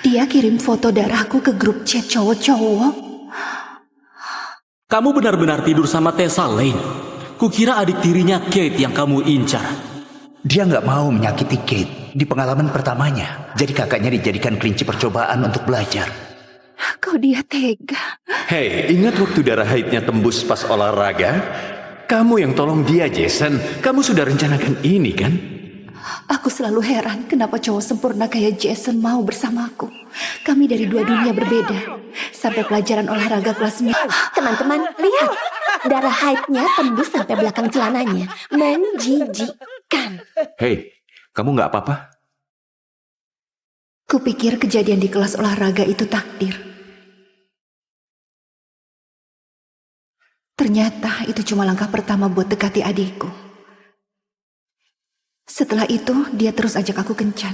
Dia kirim foto darahku ke grup chat cowok-cowok. Kamu benar-benar tidur sama Tessa Lane. Kukira adik tirinya Kate yang kamu incar. Dia nggak mau menyakiti Kate di pengalaman pertamanya. Jadi kakaknya dijadikan kelinci percobaan untuk belajar. Kok dia tega? Hei, ingat waktu darah haidnya tembus pas olahraga? Kamu yang tolong dia, Jason. Kamu sudah rencanakan ini, kan? Aku selalu heran kenapa cowok sempurna kayak Jason mau bersamaku. Kami dari dua dunia berbeda. Sampai pelajaran olahraga kelas 9. Teman-teman, lihat. Darah haidnya tembus sampai belakang celananya. Menjijikkan. Hei, kamu nggak apa-apa? Kupikir kejadian di kelas olahraga itu takdir. Ternyata itu cuma langkah pertama buat dekati adikku. Setelah itu, dia terus ajak aku kencan.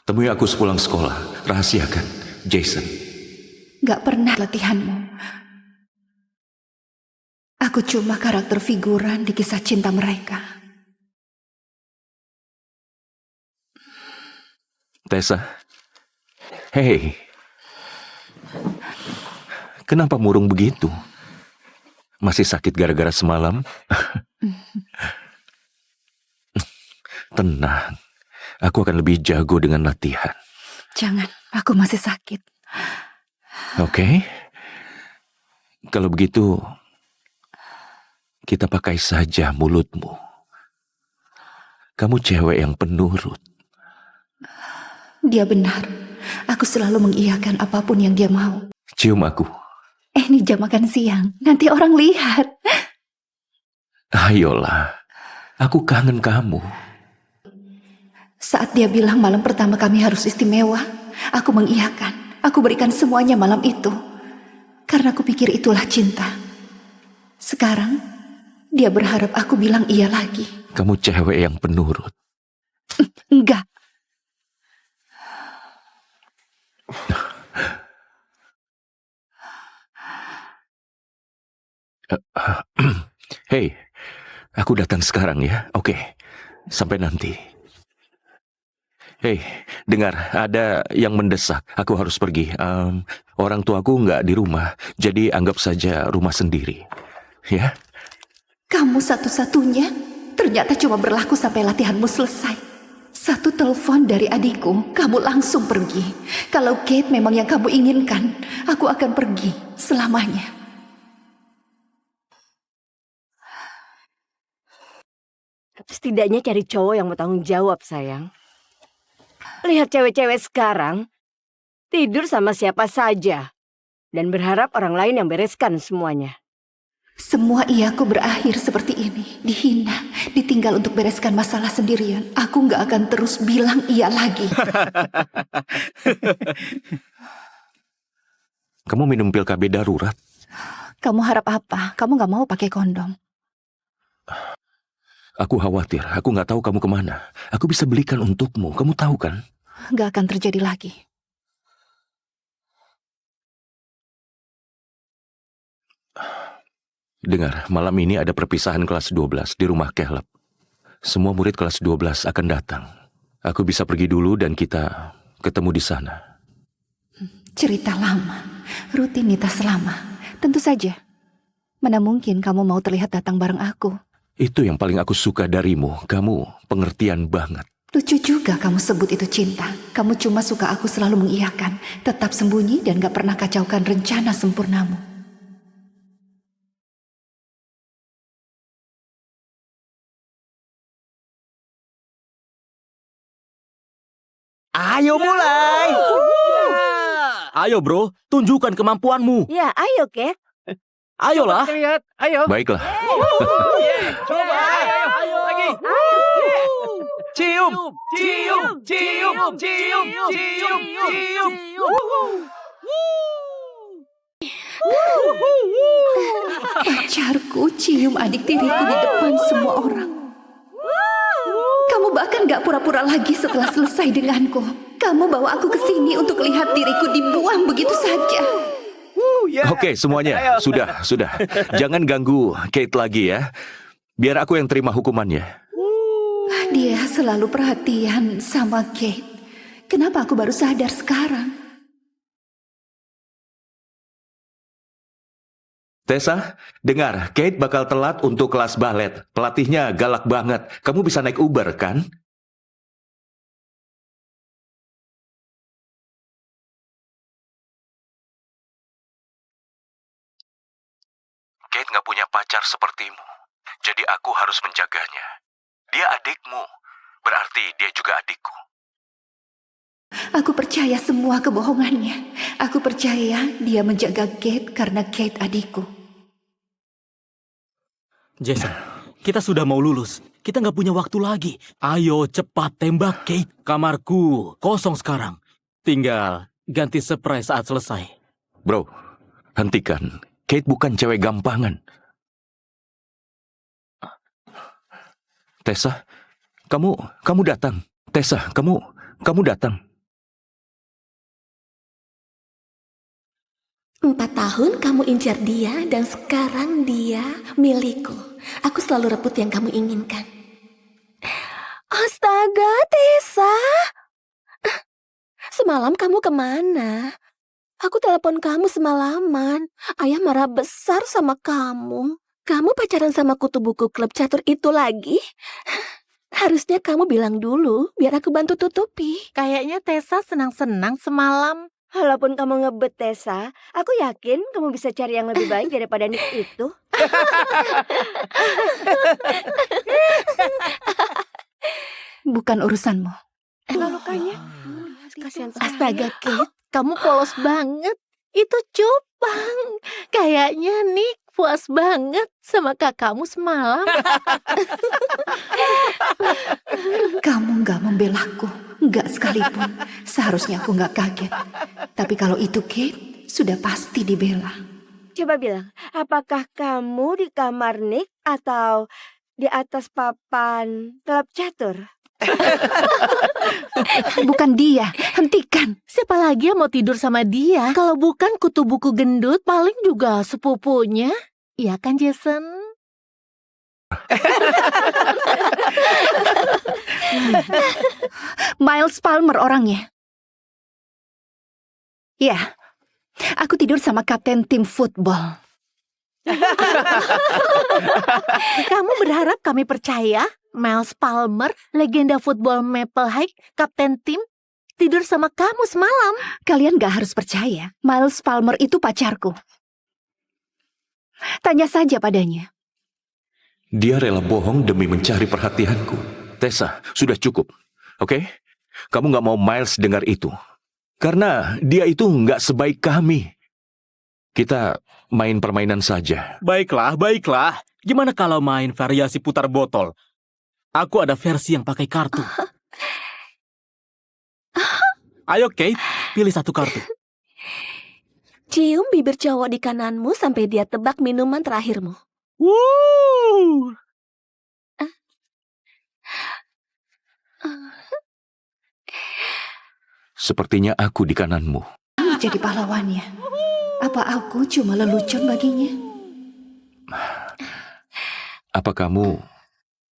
Temui aku sepulang sekolah. Rahasiakan, Jason. Gak pernah latihanmu. Aku cuma karakter figuran di kisah cinta mereka. Tessa. Hei. Kenapa murung begitu? Masih sakit gara-gara semalam? Tenang. Aku akan lebih jago dengan latihan. Jangan, aku masih sakit. Oke. Kalau begitu, kita pakai saja mulutmu. Kamu cewek yang penurut. Dia benar. Aku selalu mengiyakan apapun yang dia mau. Cium aku. Ini jam makan siang. Nanti orang lihat. Ayolah. Aku kangen kamu. Saat dia bilang malam pertama kami harus istimewa, aku mengiyakan. Aku berikan semuanya malam itu. Karena aku pikir itulah cinta. Sekarang, dia berharap aku bilang iya lagi. Kamu cewek yang penurut. Enggak. Hei, aku datang sekarang ya. Oke, sampai nanti. Hei, dengar, ada yang mendesak. Aku harus pergi. Orang tuaku nggak di rumah, jadi anggap saja rumah sendiri. Ya? Kamu satu-satunya ternyata cuma berlaku sampai latihanmu selesai. Satu telepon dari adikku, kamu langsung pergi. Kalau Kate memang yang kamu inginkan, aku akan pergi selamanya. Setidaknya cari cowok yang bertanggung jawab, sayang. Lihat cewek-cewek sekarang, tidur sama siapa saja. Dan berharap orang lain yang bereskan semuanya. Semua iyaku berakhir seperti ini. Dihina, ditinggal untuk bereskan masalah sendirian. Aku gak akan terus bilang iya lagi. Kamu minum pil KB darurat? Kamu harap apa? Kamu gak mau pakai kondom. Aku khawatir, aku nggak tahu kamu kemana. Aku bisa belikan untukmu, kamu tahu kan? Gak akan terjadi lagi. Dengar, malam ini ada perpisahan kelas 12 di rumah Caleb. Semua murid kelas 12 akan datang. Aku bisa pergi dulu dan kita ketemu di sana. Cerita lama, rutinitas lama. Tentu saja. Mana mungkin kamu mau terlihat datang bareng aku? Itu yang paling aku suka darimu. Kamu pengertian banget. Lucu juga kamu sebut itu cinta. Kamu cuma suka aku selalu mengiyakan, tetap sembunyi dan gak pernah kacaukan rencana sempurnamu. Ayo mulai. Ayo bro, tunjukkan kemampuanmu. Ya, ayo, Kate. Ayolah. Lihat, ayo. Baiklah. Coba, ayo lagi. Cium, cium, cium, cium, cium, cium. Pacarku cium adik tiriku di depan semua orang. Kamu bahkan gak pura-pura lagi setelah selesai denganku. Kamu bawa aku ke sini untuk lihat diriku dibuang begitu saja. Oke, semuanya. Sudah. Jangan ganggu Kate lagi ya. Biar aku yang terima hukumannya. Dia selalu perhatian sama Kate. Kenapa aku baru sadar sekarang? Tessa, dengar, Kate bakal telat untuk kelas balet. Pelatihnya galak banget. Kamu bisa naik Uber, kan? Kate nggak punya pacar sepertimu. Jadi aku harus menjaganya. Dia adikmu. Berarti dia juga adikku. Aku percaya semua kebohongannya. Aku percaya dia menjaga Kate karena Kate adikku. Jason, kita sudah mau lulus. Kita nggak punya waktu lagi. Ayo cepat tembak Kate. Kamarku kosong sekarang. Tinggal ganti spray saat selesai. Bro, hentikan. Kate bukan cewek gampangan. Tessa, kamu datang. Tessa, kamu datang. 4 tahun kamu incar dia dan sekarang dia milikku. Aku selalu rebut yang kamu inginkan. Astaga, Tessa. Semalam kamu kemana? Aku telepon kamu semalaman. Ayah marah besar sama kamu. Kamu pacaran sama kutu buku klub catur itu lagi? Harusnya kamu bilang dulu, biar aku bantu tutupi. Kayaknya Tessa senang-senang semalam. Walaupun kamu ngebet, Tessa, aku yakin kamu bisa cari yang lebih baik daripada Nick itu. Bukan urusanmu. Lukanya. Kasihan Astaga, Kate, kamu polos banget. Itu cupang. Kayaknya Nick puas banget sama kakakmu semalam. Kamu nggak membelaku, nggak sekalipun. Seharusnya aku nggak kaget. Tapi kalau itu Kate, sudah pasti dibela. Coba bilang, apakah kamu di kamar Nick atau di atas papan klub catur? Bukan dia, hentikan. Siapa lagi yang mau tidur sama dia? Kalau bukan kutu buku gendut, paling juga sepupunya. Iya kan, Jason? Miles Palmer orangnya. Ya, aku tidur sama kapten tim football. Kamu berharap kami percaya? Miles Palmer, legenda football Maple High, kapten tim, tidur sama kamu semalam. Kalian gak harus percaya. Miles Palmer itu pacarku. Tanya saja padanya. Dia rela bohong demi mencari perhatianku. Tessa, sudah cukup. Oke? Kamu nggak mau Miles dengar itu. Karena dia itu nggak sebaik kami. Kita main permainan saja. Baiklah, baiklah. Gimana kalau main variasi putar botol? Aku ada versi yang pakai kartu. Ayo Kate, pilih satu kartu. Cium bibir cowok di kananmu sampai dia tebak minuman terakhirmu. Woo! Sepertinya aku di kananmu. Kamu jadi pahlawannya. Apa aku cuma lelucon baginya? Apa kamu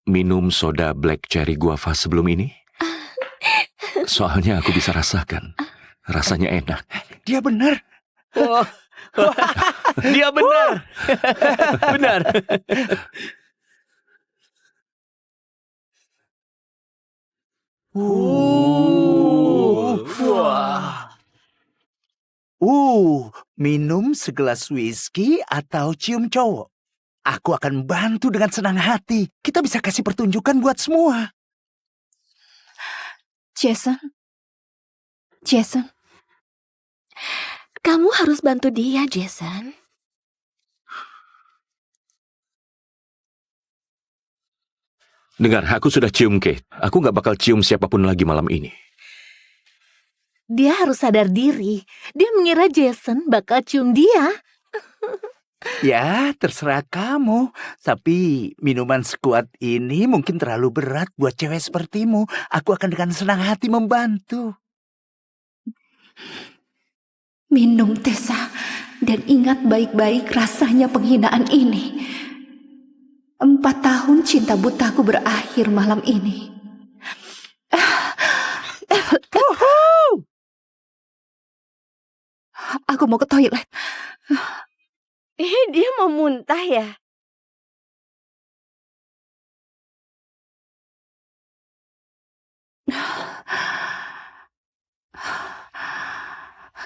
minum soda black cherry guava sebelum ini? Soalnya aku bisa rasakan. Rasanya enak. Dia benar. Oh, dia benar. Benar. Wah. Minum segelas whisky atau cium cowok. Aku akan bantu dengan senang hati. Kita bisa kasih pertunjukan buat semua. Jason. Kamu harus bantu dia, Jason. Dengar, aku sudah cium Kate. Aku gak bakal cium siapapun lagi malam ini. Dia harus sadar diri. Dia mengira Jason bakal cium dia. Ya, terserah kamu. Tapi minuman sekuat ini mungkin terlalu berat buat cewek sepertimu. Aku akan dengan senang hati membantu. Minum, Tessa. Dan ingat baik-baik rasanya penghinaan ini. 4 tahun cinta butaku berakhir malam ini. Aku mau ke toilet. Dia mau muntah ya?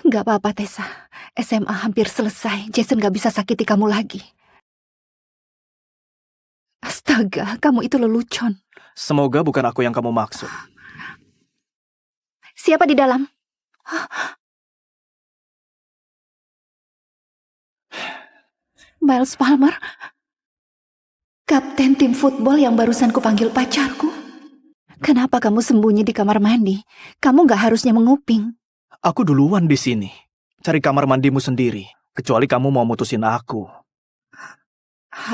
Gak apa-apa, Tessa. SMA hampir selesai. Jason gak bisa sakiti kamu lagi. Astaga, kamu itu lelucon. Semoga bukan aku yang kamu maksud. Siapa di dalam? Miles Palmer? Kapten tim football yang barusan kupanggil pacarku? Kenapa kamu sembunyi di kamar mandi? Kamu gak harusnya menguping. Aku duluan di sini. Cari kamar mandimu sendiri. Kecuali kamu mau mutusin aku.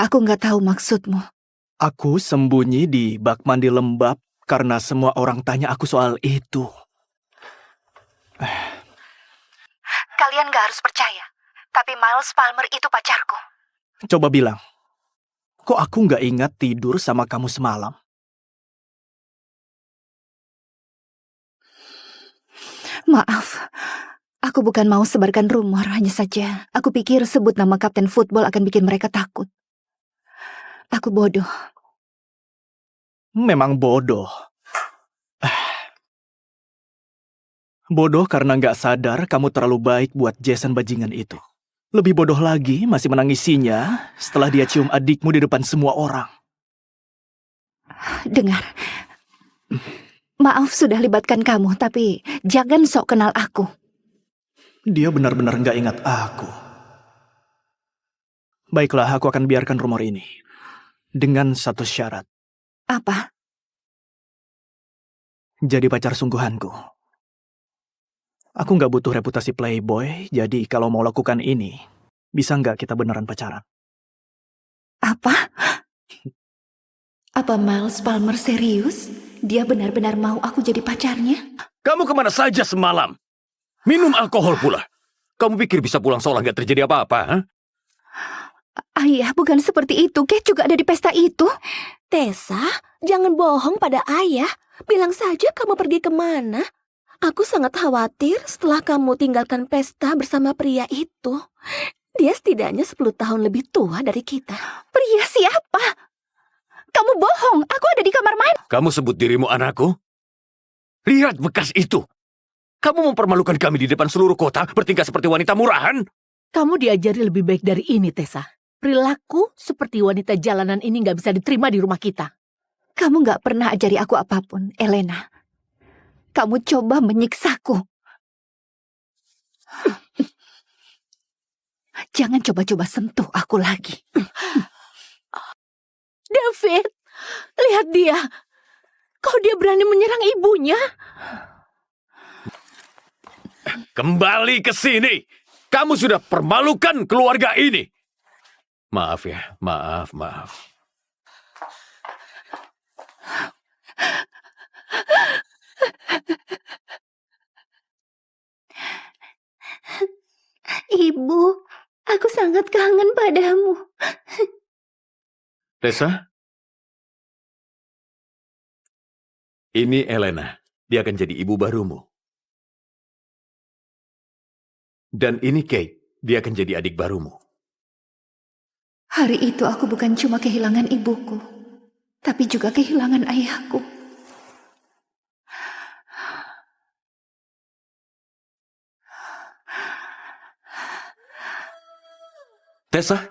Aku gak tahu maksudmu. Aku sembunyi di bak mandi lembab karena semua orang tanya aku soal itu. Kalian gak harus percaya. Tapi Miles Palmer itu pacarku. Coba bilang, kok aku nggak ingat tidur sama kamu semalam? Maaf, aku bukan mau sebarkan rumor, hanya saja aku pikir sebut nama kapten football akan bikin mereka takut. Aku bodoh. Memang bodoh. Bodoh karena nggak sadar kamu terlalu baik buat Jason bajingan itu. Lebih bodoh lagi masih menangisinya setelah dia cium adikmu di depan semua orang. Dengar, maaf sudah libatkan kamu, tapi jangan sok kenal aku. Dia benar-benar nggak ingat aku. Baiklah, aku akan biarkan rumor ini. Dengan satu syarat. Apa? Jadi pacar sungguhanku. Aku nggak butuh reputasi playboy, jadi kalau mau lakukan ini, bisa nggak kita beneran pacaran? Apa? Apa Miles Palmer serius? Dia benar-benar mau aku jadi pacarnya? Kamu kemana saja semalam? Minum alkohol pula. Kamu pikir bisa pulang seolah nggak terjadi apa-apa? Huh? Ayah, bukan seperti itu. Kate juga ada di pesta itu. Tessa, jangan bohong pada ayah. Bilang saja kamu pergi kemana. Aku sangat khawatir setelah kamu tinggalkan pesta bersama pria itu. Dia setidaknya 10 tahun lebih tua dari kita. Pria siapa? Kamu bohong. Aku ada di kamar mandi. Kamu sebut dirimu anakku? Lihat bekas itu. Kamu mempermalukan kami di depan seluruh kota, bertingkah seperti wanita murahan. Kamu diajari lebih baik dari ini, Tessa. Perilaku seperti wanita jalanan ini nggak bisa diterima di rumah kita. Kamu gak pernah ajari aku apapun, Elena. Kamu coba menyiksaku. Jangan coba-coba sentuh aku lagi. David, lihat dia. Kok dia berani menyerang ibunya? Kembali ke sini. Kamu sudah permalukan keluarga ini. Maaf ya, maaf. Ibu, aku sangat kangen padamu. Tessa? Ini Elena. Dia akan jadi ibu barumu. Dan ini Kate. Dia akan jadi adik barumu. Hari itu aku bukan cuma kehilangan ibuku, tapi juga kehilangan ayahku. Tessa,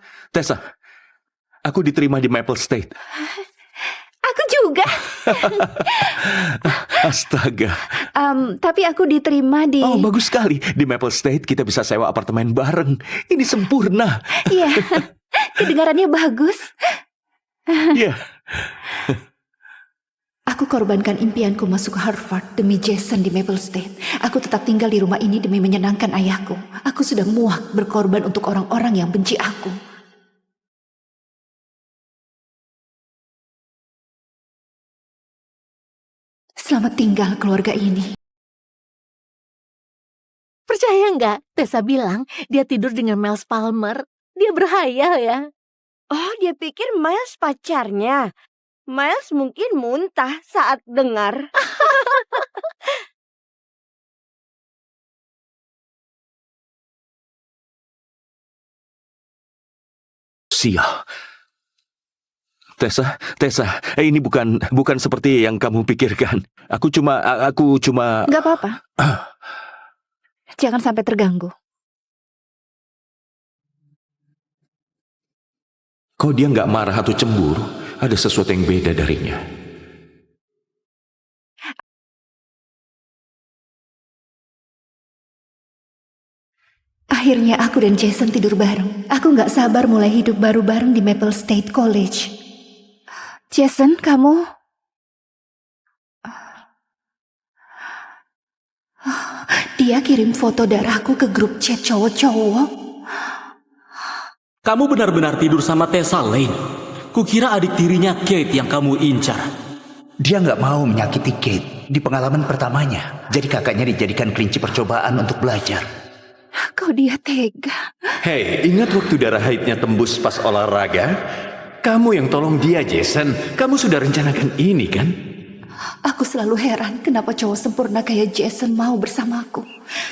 aku diterima di Maple State. Aku juga. Astaga. Tapi aku diterima di... Oh, bagus sekali. Di Maple State kita bisa sewa apartemen bareng. Ini sempurna. Iya, kedengarannya bagus. Iya. Aku korbankan impianku masuk Harvard demi Jason di Maple State. Aku tetap tinggal di rumah ini demi menyenangkan ayahku. Aku sudah muak berkorban untuk orang-orang yang benci aku. Selamat tinggal keluarga ini. Percaya nggak? Tessa bilang dia tidur dengan Miles Palmer. Dia berhayal ya. Oh, dia pikir Miles pacarnya. Miles mungkin muntah saat dengar. Sial. Tessa, ini bukan seperti yang kamu pikirkan. Aku cuma Gak apa-apa. Jangan sampai terganggu. Kok dia nggak marah atau cemburu? Ada sesuatu yang beda darinya. Akhirnya aku dan Jason tidur bareng. Aku gak sabar mulai hidup baru bareng di Maple State College. Jason, kamu... Dia kirim foto darahku ke grup chat cowok-cowok. Kamu benar-benar tidur sama Tessa Lane. Kukira adik tirinya Kate yang kamu incar. Dia nggak mau menyakiti Kate di pengalaman pertamanya. Jadi kakaknya dijadikan kelinci percobaan untuk belajar. Kok dia tega? Hei, ingat waktu darah haidnya tembus pas olahraga? Kamu yang tolong dia, Jason. Kamu sudah rencanakan ini, kan? Aku selalu heran kenapa cowok sempurna kayak Jason mau bersamaku.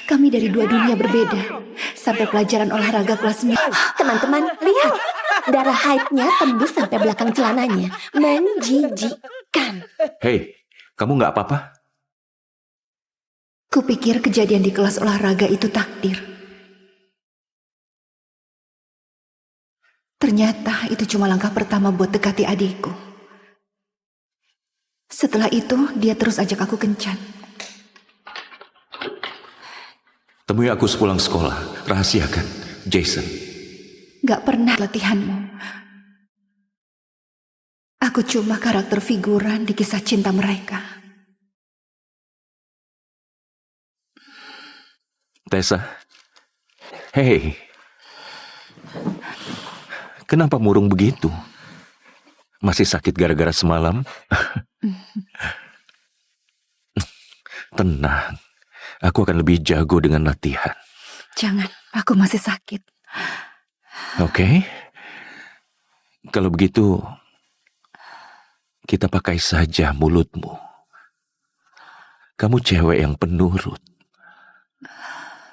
Kami dari dua dunia berbeda. Sampai pelajaran olahraga kelas 9. Teman-teman, lihat. Darah haidnya tembus sampai belakang celananya. Menjijikkan. Hei, kamu nggak apa-apa? Kupikir kejadian di kelas olahraga itu takdir. Ternyata itu cuma langkah pertama buat dekati adikku. Setelah itu, dia terus ajak aku kencan. Temui aku sepulang sekolah. Rahasiakan, Jason. Gak pernah latihanmu. Aku cuma karakter figuran di kisah cinta mereka. Tessa. Hei. Kenapa murung begitu? Masih sakit gara-gara semalam? Tenang. Aku akan lebih jago dengan latihan. Jangan, aku masih sakit. Oke. Kalau begitu, kita pakai saja mulutmu. Kamu cewek yang penurut.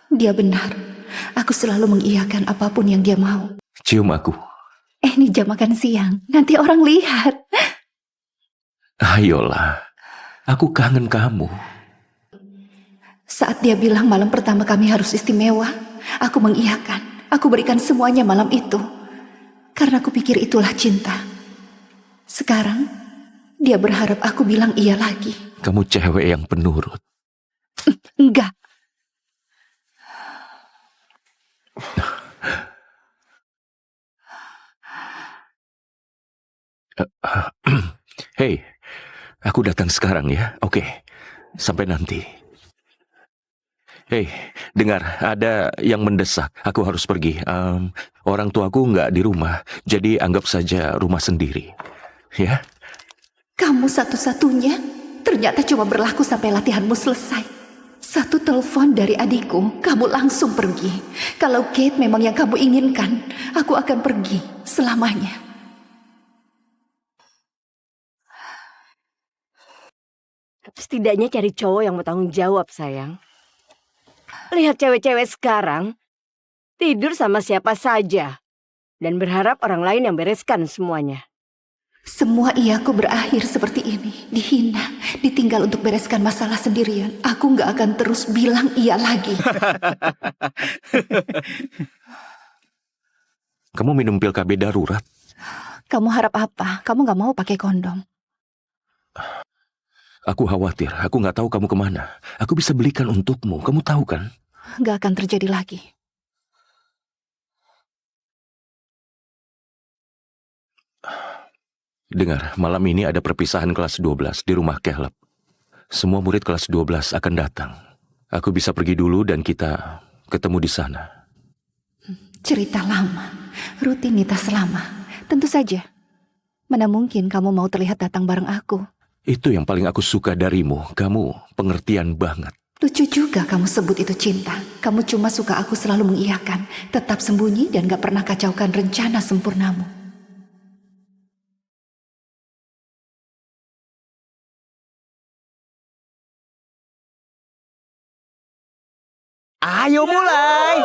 Dia benar. Aku selalu mengiyakan apapun yang dia mau. Cium aku. Ini jam makan siang. Nanti orang lihat. Ayolah. Aku kangen kamu. Saat dia bilang malam pertama kami harus istimewa, aku mengiyakan. Aku berikan semuanya malam itu. Karena aku pikir itulah cinta. Sekarang, dia berharap aku bilang iya lagi. Kamu cewek yang penurut. Enggak. Hei, aku datang sekarang ya. Oke, sampai nanti. Hei, dengar, ada yang mendesak. Aku harus pergi. Orang tuaku nggak di rumah, jadi anggap saja rumah sendiri. Ya? Kamu satu-satunya ternyata cuma berlaku sampai latihanmu selesai. Satu telepon dari adikku, kamu langsung pergi. Kalau Kate memang yang kamu inginkan, aku akan pergi selamanya. Setidaknya cari cowok yang mau tanggung jawab, sayang. Lihat cewek-cewek sekarang, tidur sama siapa saja. Dan berharap orang lain yang bereskan semuanya. Semua iyaku berakhir seperti ini. Dihina, ditinggal untuk bereskan masalah sendirian. Aku gak akan terus bilang iya lagi. Kamu minum pil KB darurat? Kamu harap apa? Kamu gak mau pakai kondom. Aku khawatir, aku nggak tahu kamu kemana. Aku bisa belikan untukmu, kamu tahu kan? Gak akan terjadi lagi. Dengar, malam ini ada perpisahan kelas 12 di rumah Caleb. Semua murid kelas 12 akan datang. Aku bisa pergi dulu dan kita ketemu di sana. Cerita lama, rutinitas lama. Tentu saja. Mana mungkin kamu mau terlihat datang bareng aku? Itu yang paling aku suka darimu. Kamu pengertian banget. Lucu juga kamu sebut itu cinta. Kamu cuma suka aku selalu mengiyakan, tetap sembunyi dan gak pernah kacaukan rencana sempurnamu. Ayo mulai.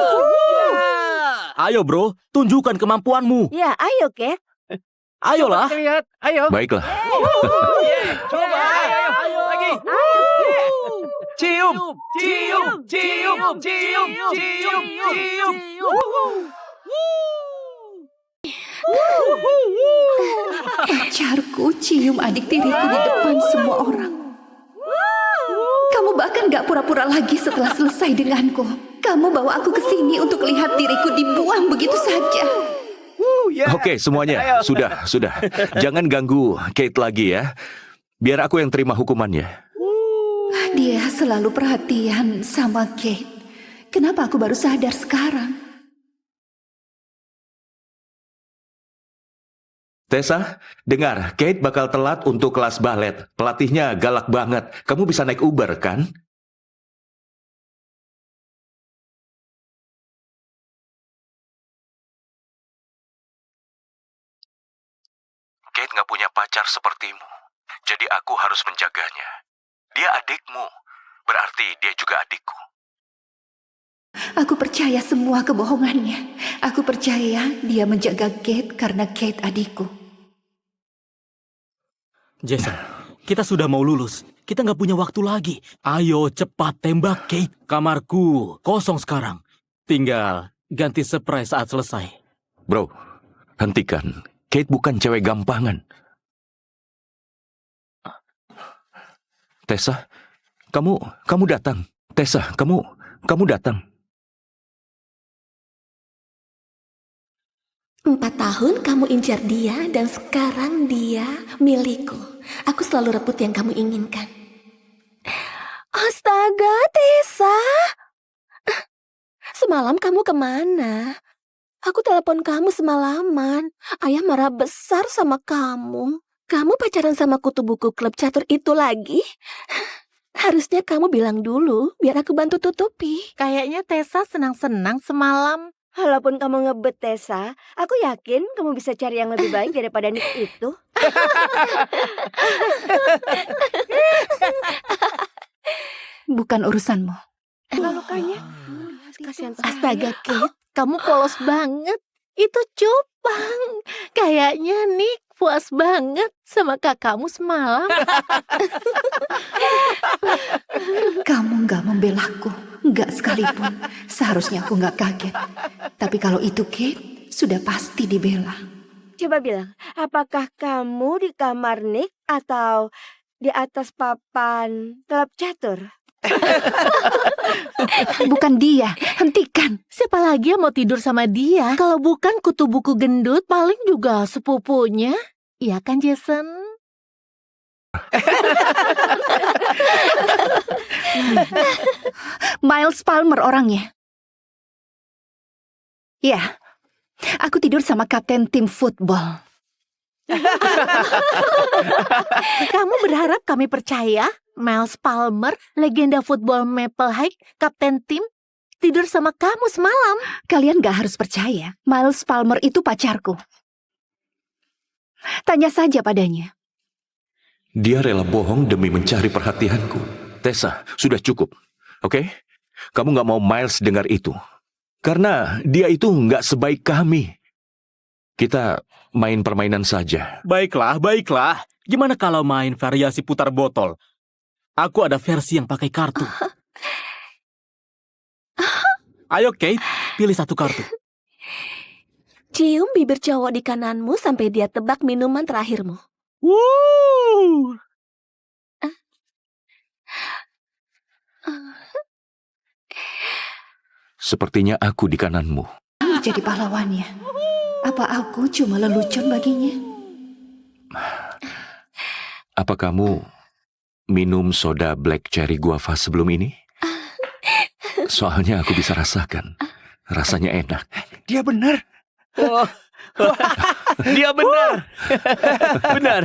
Ayo bro, tunjukkan kemampuanmu. Ya, ayo, Kate. Ayolah. Lihat, ayo. Baiklah. Coba, ayo, lagi. Cium, cium, cium, cium, cium, cium. Pacarku cium adik tiriku di depan semua orang. Kamu bahkan gak pura-pura lagi setelah selesai denganku. Kamu bawa aku ke sini untuk lihat diriku dibuang begitu saja. Oke, semuanya. Sudah. Jangan ganggu Kate lagi ya. Biar aku yang terima hukumannya. Dia selalu perhatian sama Kate. Kenapa aku baru sadar sekarang? Tessa, dengar, Kate bakal telat untuk kelas balet. Pelatihnya galak banget. Kamu bisa naik Uber, kan? Kate nggak punya pacar sepertimu. Jadi aku harus menjaganya. Dia adikmu. Berarti dia juga adikku. Aku percaya semua kebohongannya. Aku percaya dia menjaga Kate karena Kate adikku. Jason, kita sudah mau lulus. Kita nggak punya waktu lagi. Ayo cepat tembak Kate. Kamarku kosong sekarang. Tinggal ganti spray saat selesai. Bro, hentikan. Kate bukan cewek gampangan. Tessa, kamu datang. Tessa, kamu datang. 4 tahun kamu incar dia dan sekarang dia milikku. Aku selalu rebut yang kamu inginkan. Astaga, Tessa. Semalam kamu kemana? Aku telepon kamu semalaman. Ayah marah besar sama kamu. Kamu pacaran sama kutu buku klub catur itu lagi? Harusnya kamu bilang dulu, biar aku bantu tutupi. Kayaknya Tessa senang-senang semalam. Walaupun kamu ngebet, Tessa, aku yakin kamu bisa cari yang lebih baik daripada Nick itu. Bukan urusanmu. Lukanya. Kasihan Astaga, Kate, kamu polos banget. Itu cupang. Kayaknya Nick puas banget sama kakakmu semalam. Kamu gak membelaku. Gak sekalipun. Seharusnya aku gak kaget. Tapi kalau itu Kate, sudah pasti dibela. Coba bilang, apakah kamu di kamar Nick atau di atas papan klub catur? Bukan dia. Hentikan. Siapa lagi yang mau tidur sama dia? Kalau bukan kutu buku gendut, paling juga sepupunya. Iya kan, Jason? Miles Palmer orangnya. Ya, aku tidur sama kapten tim football. Kamu berharap kami percaya? Miles Palmer, legenda football Maple High, kapten tim, tidur sama kamu semalam. Kalian gak harus percaya. Miles Palmer itu pacarku. Tanya saja padanya. Dia rela bohong demi mencari perhatianku. Tessa, sudah cukup. Oke? Kamu nggak mau Miles dengar itu. Karena dia itu nggak sebaik kami. Kita main permainan saja. Baiklah. Gimana kalau main variasi putar botol? Aku ada versi yang pakai kartu. Ayo Kate, pilih satu kartu. Cium bibir cowok di kananmu sampai dia tebak minuman terakhirmu. Woo! Sepertinya aku di kananmu. Kamu jadi pahlawannya. Apa aku cuma lelucon baginya? Apa kamu minum soda black cherry guava sebelum ini? Soalnya aku bisa rasakan. Rasanya enak. Dia benar. Dia benar. Benar.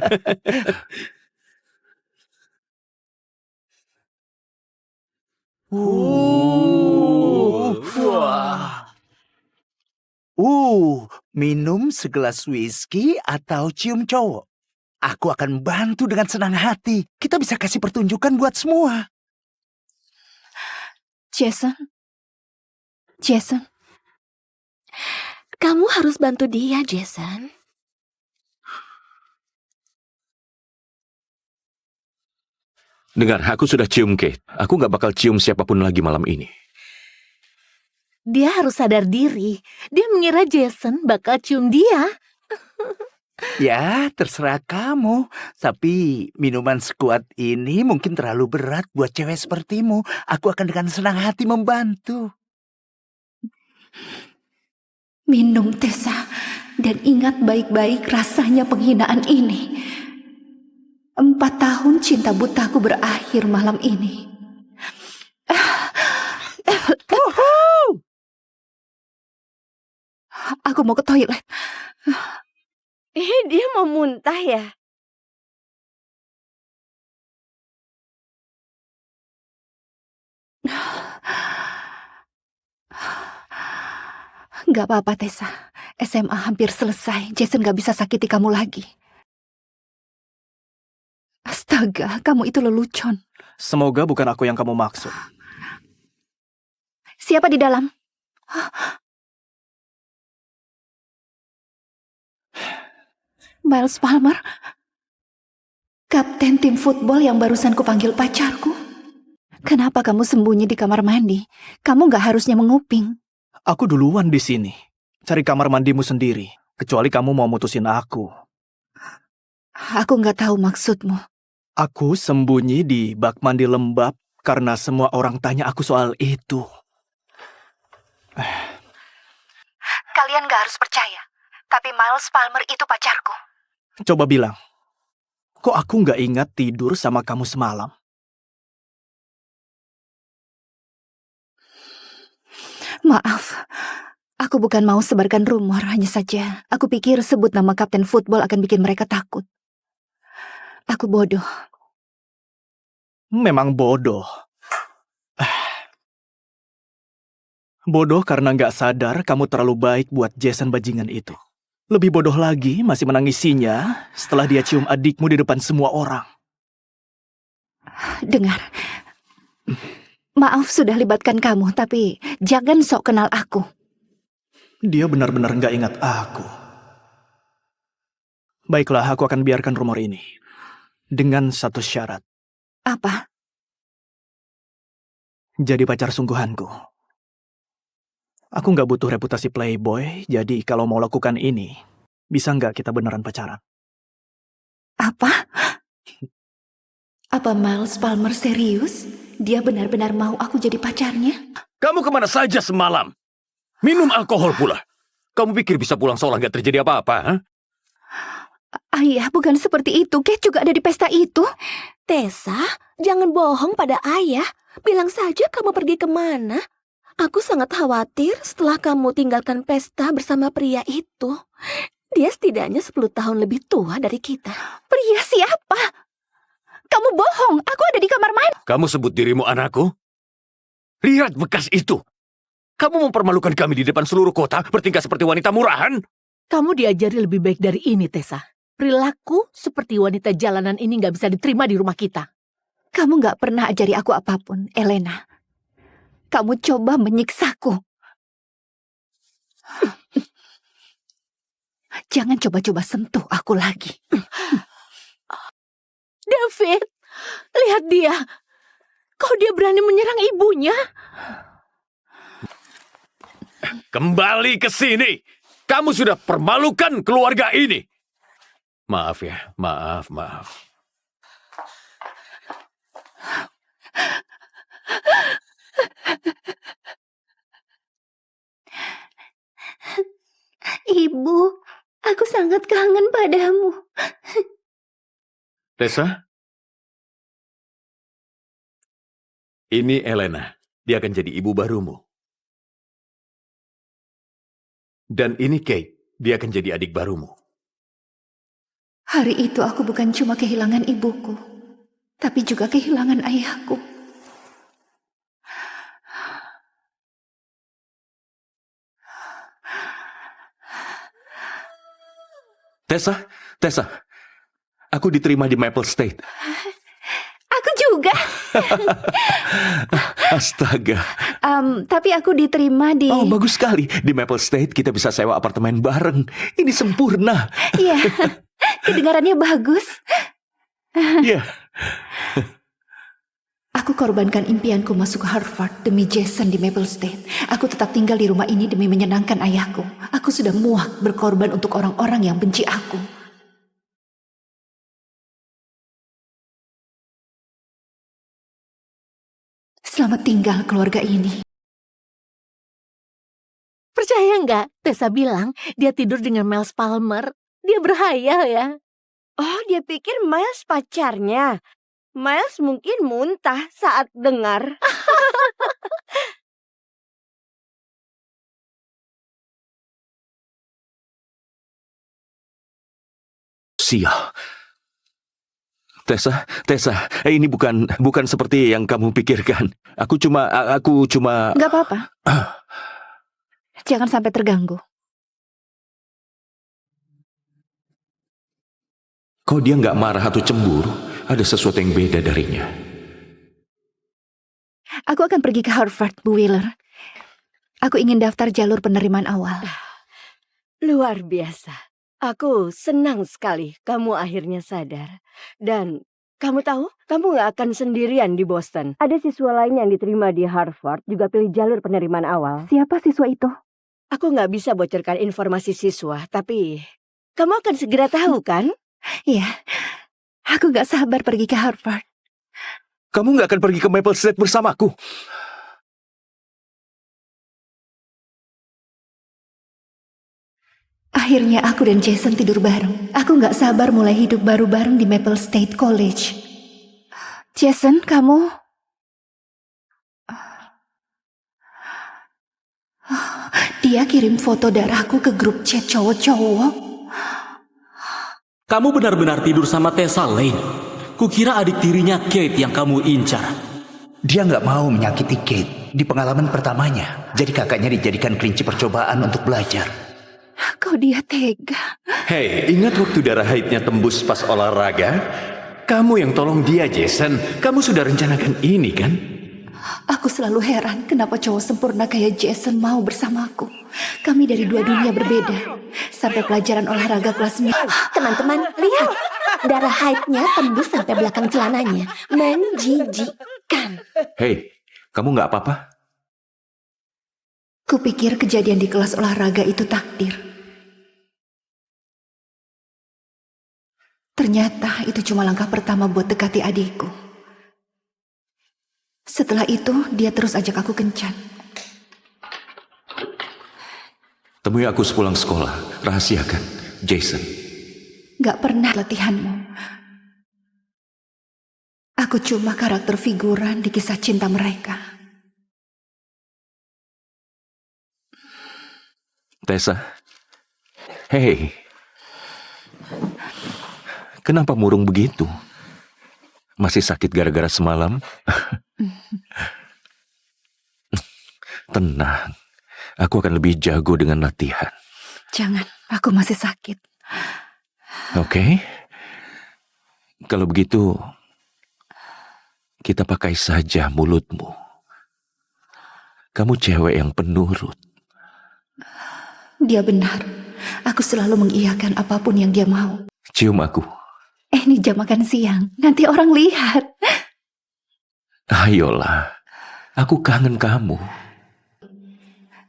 Minum segelas whisky atau cium cowok. Aku akan bantu dengan senang hati. Kita bisa kasih pertunjukan buat semua. Jason. Kamu harus bantu dia, Jason. Dengar, aku sudah cium Kate. Aku nggak bakal cium siapapun lagi malam ini. Dia harus sadar diri. Dia mengira Jason bakal cium dia. Ya, terserah kamu. Tapi minuman sekuat ini mungkin terlalu berat buat cewek sepertimu. Aku akan dengan senang hati membantu. Minum, Tessa. Dan ingat baik-baik rasanya penghinaan ini. 4 tahun cinta butaku berakhir malam ini. Aku mau ke toilet. Dia mau muntah ya? Gak apa-apa, Tessa. SMA hampir selesai. Jason gak bisa sakiti kamu lagi. Astaga, kamu itu lelucon. Semoga bukan aku yang kamu maksud. Siapa di dalam? Miles Palmer? Kapten tim football yang barusan kupanggil pacarku? Kenapa kamu sembunyi di kamar mandi? Kamu gak harusnya menguping. Aku duluan di sini. Cari kamar mandimu sendiri. Kecuali kamu mau mutusin aku. Aku gak tahu maksudmu. Aku sembunyi di bak mandi lembab karena semua orang tanya aku soal itu. Kalian gak harus percaya. Tapi Miles Palmer itu pacarku. Coba bilang, kok aku nggak ingat tidur sama kamu semalam? Maaf, aku bukan mau sebarkan rumor, hanya saja aku pikir sebut nama kapten football akan bikin mereka takut. Aku bodoh. Memang bodoh. Bodoh karena nggak sadar kamu terlalu baik buat Jason bajingan itu. Lebih bodoh lagi masih menangisinya setelah dia cium adikmu di depan semua orang. Dengar, maaf sudah libatkan kamu, tapi jangan sok kenal aku. Dia benar-benar nggak ingat aku. Baiklah, aku akan biarkan rumor ini. Dengan satu syarat. Apa? Jadi pacar sungguhanku. Aku nggak butuh reputasi playboy, jadi kalau mau lakukan ini, bisa nggak kita beneran pacaran? Apa? Apa Miles Palmer serius? Dia benar-benar mau aku jadi pacarnya? Kamu kemana saja semalam? Minum alkohol pula. Kamu pikir bisa pulang seolah nggak terjadi apa-apa? Ha? Ayah, bukan seperti itu. Kate juga ada di pesta itu. Tessa, jangan bohong pada ayah. Bilang saja kamu pergi kemana. Aku sangat khawatir setelah kamu tinggalkan pesta bersama pria itu. Dia setidaknya 10 tahun lebih tua dari kita. Pria siapa? Kamu bohong. Aku ada di kamar mandi. Kamu sebut dirimu anakku? Lihat bekas itu. Kamu mempermalukan kami di depan seluruh kota, bertingkah seperti wanita murahan. Kamu diajari lebih baik dari ini, Tessa. Perilaku seperti wanita jalanan ini nggak bisa diterima di rumah kita. Kamu gak pernah ajari aku apapun, Elena. Kamu coba menyiksaku. Jangan coba-coba sentuh aku lagi. David, lihat dia. Kok dia berani menyerang ibunya? Kembali ke sini. Kamu sudah permalukan keluarga ini. Maaf ya, maaf. Ibu, aku sangat kangen padamu. Tessa? Ini Elena. Dia akan jadi ibu barumu. Dan ini Kate. Dia akan jadi adik barumu. Hari itu aku bukan cuma kehilangan ibuku, tapi juga kehilangan ayahku. Tessa, aku diterima di Maple State. Aku juga. Astaga, Tapi aku diterima di... Oh, bagus sekali. Di Maple State kita bisa sewa apartemen bareng. Ini sempurna. Iya, kedengarannya bagus. Iya. Aku korbankan impianku masuk Harvard demi Jason di Maple State. Aku tetap tinggal di rumah ini demi menyenangkan ayahku. Aku sudah muak berkorban untuk orang-orang yang benci aku. Selamat tinggal keluarga ini. Percaya nggak? Tessa bilang dia tidur dengan Miles Palmer. Dia berhayal ya. Oh, dia pikir Miles pacarnya. Miles mungkin muntah saat dengar. Sial. Tessa, ini bukan seperti yang kamu pikirkan. Aku cuma... Gak apa-apa. Jangan sampai terganggu. Kok dia nggak marah atau cemburu? Ada sesuatu yang beda darinya. Aku akan pergi ke Harvard, Bu Wheeler. Aku ingin daftar jalur penerimaan awal. Luar biasa. Aku senang sekali kamu akhirnya sadar. Dan kamu tahu, kamu gak akan sendirian di Boston. Ada siswa lain yang diterima di Harvard juga pilih jalur penerimaan awal. Siapa siswa itu? Aku gak bisa bocorkan informasi siswa, tapi kamu akan segera tahu kan? Iya, aku gak sabar pergi ke Harvard. Kamu nggak akan pergi ke Maple State bersamaku. Akhirnya aku dan Jason tidur bareng. Aku gak sabar mulai hidup baru bareng di Maple State College. Jason, kamu... Dia kirim foto darahku ke grup chat cowok-cowok. Kamu benar-benar tidur sama Tessa Lane. Kukira adik tirinya Kate yang kamu incar. Dia nggak mau menyakiti Kate di pengalaman pertamanya. Jadi kakaknya dijadikan kelinci percobaan untuk belajar. Kok dia tega? Hei, ingat waktu darah haidnya tembus pas olahraga? Kamu yang tolong dia, Jason. Kamu sudah rencanakan ini, kan? Aku selalu heran kenapa cowok sempurna kayak Jason mau bersamaku. Kami dari dua dunia berbeda. Sampai pelajaran olahraga kelas 9. Teman-teman, lihat. Darah haidnya tembus sampai belakang celananya. Menjijikkan. Hei, kamu nggak apa-apa? Kupikir kejadian di kelas olahraga itu takdir. Ternyata itu cuma langkah pertama buat dekati adikku. Setelah itu, dia terus ajak aku kencan. Temui aku sepulang sekolah. Rahasiakan, Jason. Gak pernah latihanmu. Aku cuma karakter figuran di kisah cinta mereka. Tessa. Hei. Kenapa murung begitu? Masih sakit gara-gara semalam? Tenang. Aku akan lebih jago dengan latihan. Jangan, aku masih sakit. Oke. Kalau begitu, kita pakai saja mulutmu. Kamu cewek yang penurut. Dia benar. Aku selalu mengiyakan apapun yang dia mau. Cium aku. Ini jam makan siang. Nanti orang lihat. Ayolah. Aku kangen kamu.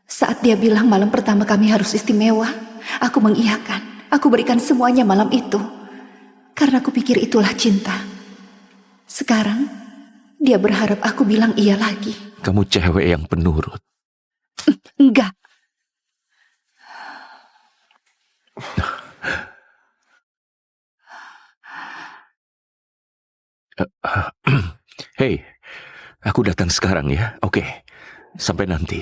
Saat dia bilang malam pertama kami harus istimewa, aku mengiyakan. Aku berikan semuanya malam itu. Karena aku pikir itulah cinta. Sekarang, dia berharap aku bilang iya lagi. Kamu cewek yang penurut. Enggak. Hei, aku datang sekarang ya. Oke, sampai nanti.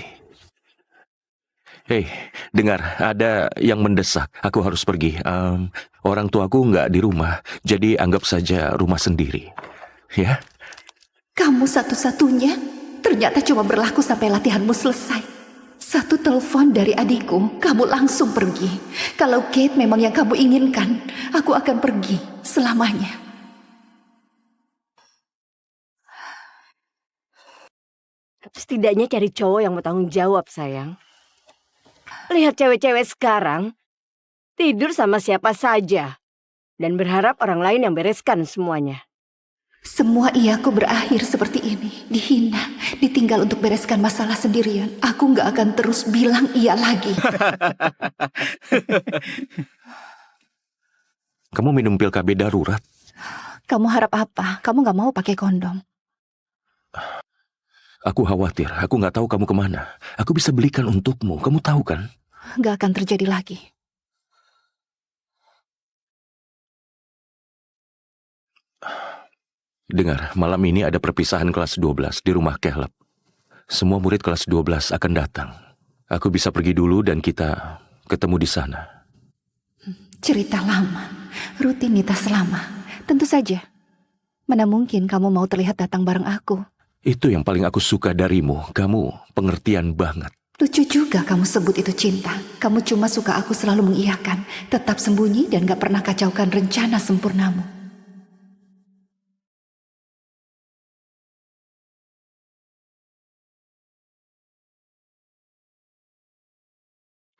Hei, dengar, ada yang mendesak. Aku harus pergi. Orang tuaku nggak di rumah, jadi anggap saja rumah sendiri. Ya? Kamu satu-satunya ternyata cuma berlaku sampai latihanmu selesai. Satu telepon dari adikku, kamu langsung pergi. Kalau Kate memang yang kamu inginkan, aku akan pergi selamanya. Setidaknya cari cowok yang mau tanggung jawab, sayang. Lihat cewek-cewek sekarang, tidur sama siapa saja. Dan berharap orang lain yang bereskan semuanya. Semua iyaku berakhir seperti ini. Dihina, ditinggal untuk bereskan masalah sendirian. Aku nggak akan terus bilang iya lagi. Kamu minum pil KB darurat? Kamu harap apa? Kamu nggak mau pakai kondom. Aku khawatir, aku nggak tahu kamu kemana. Aku bisa belikan untukmu, kamu tahu kan? Nggak akan terjadi lagi. Dengar, malam ini ada perpisahan kelas 12 di rumah Caleb. Semua murid kelas 12 akan datang. Aku bisa pergi dulu dan kita ketemu di sana. Cerita lama, rutinitas lama. Tentu saja. Mana mungkin kamu mau terlihat datang bareng aku? Itu yang paling aku suka darimu. Kamu pengertian banget. Lucu juga kamu sebut itu cinta. Kamu cuma suka aku selalu mengiyakan, tetap sembunyi dan gak pernah kacaukan rencana sempurnamu.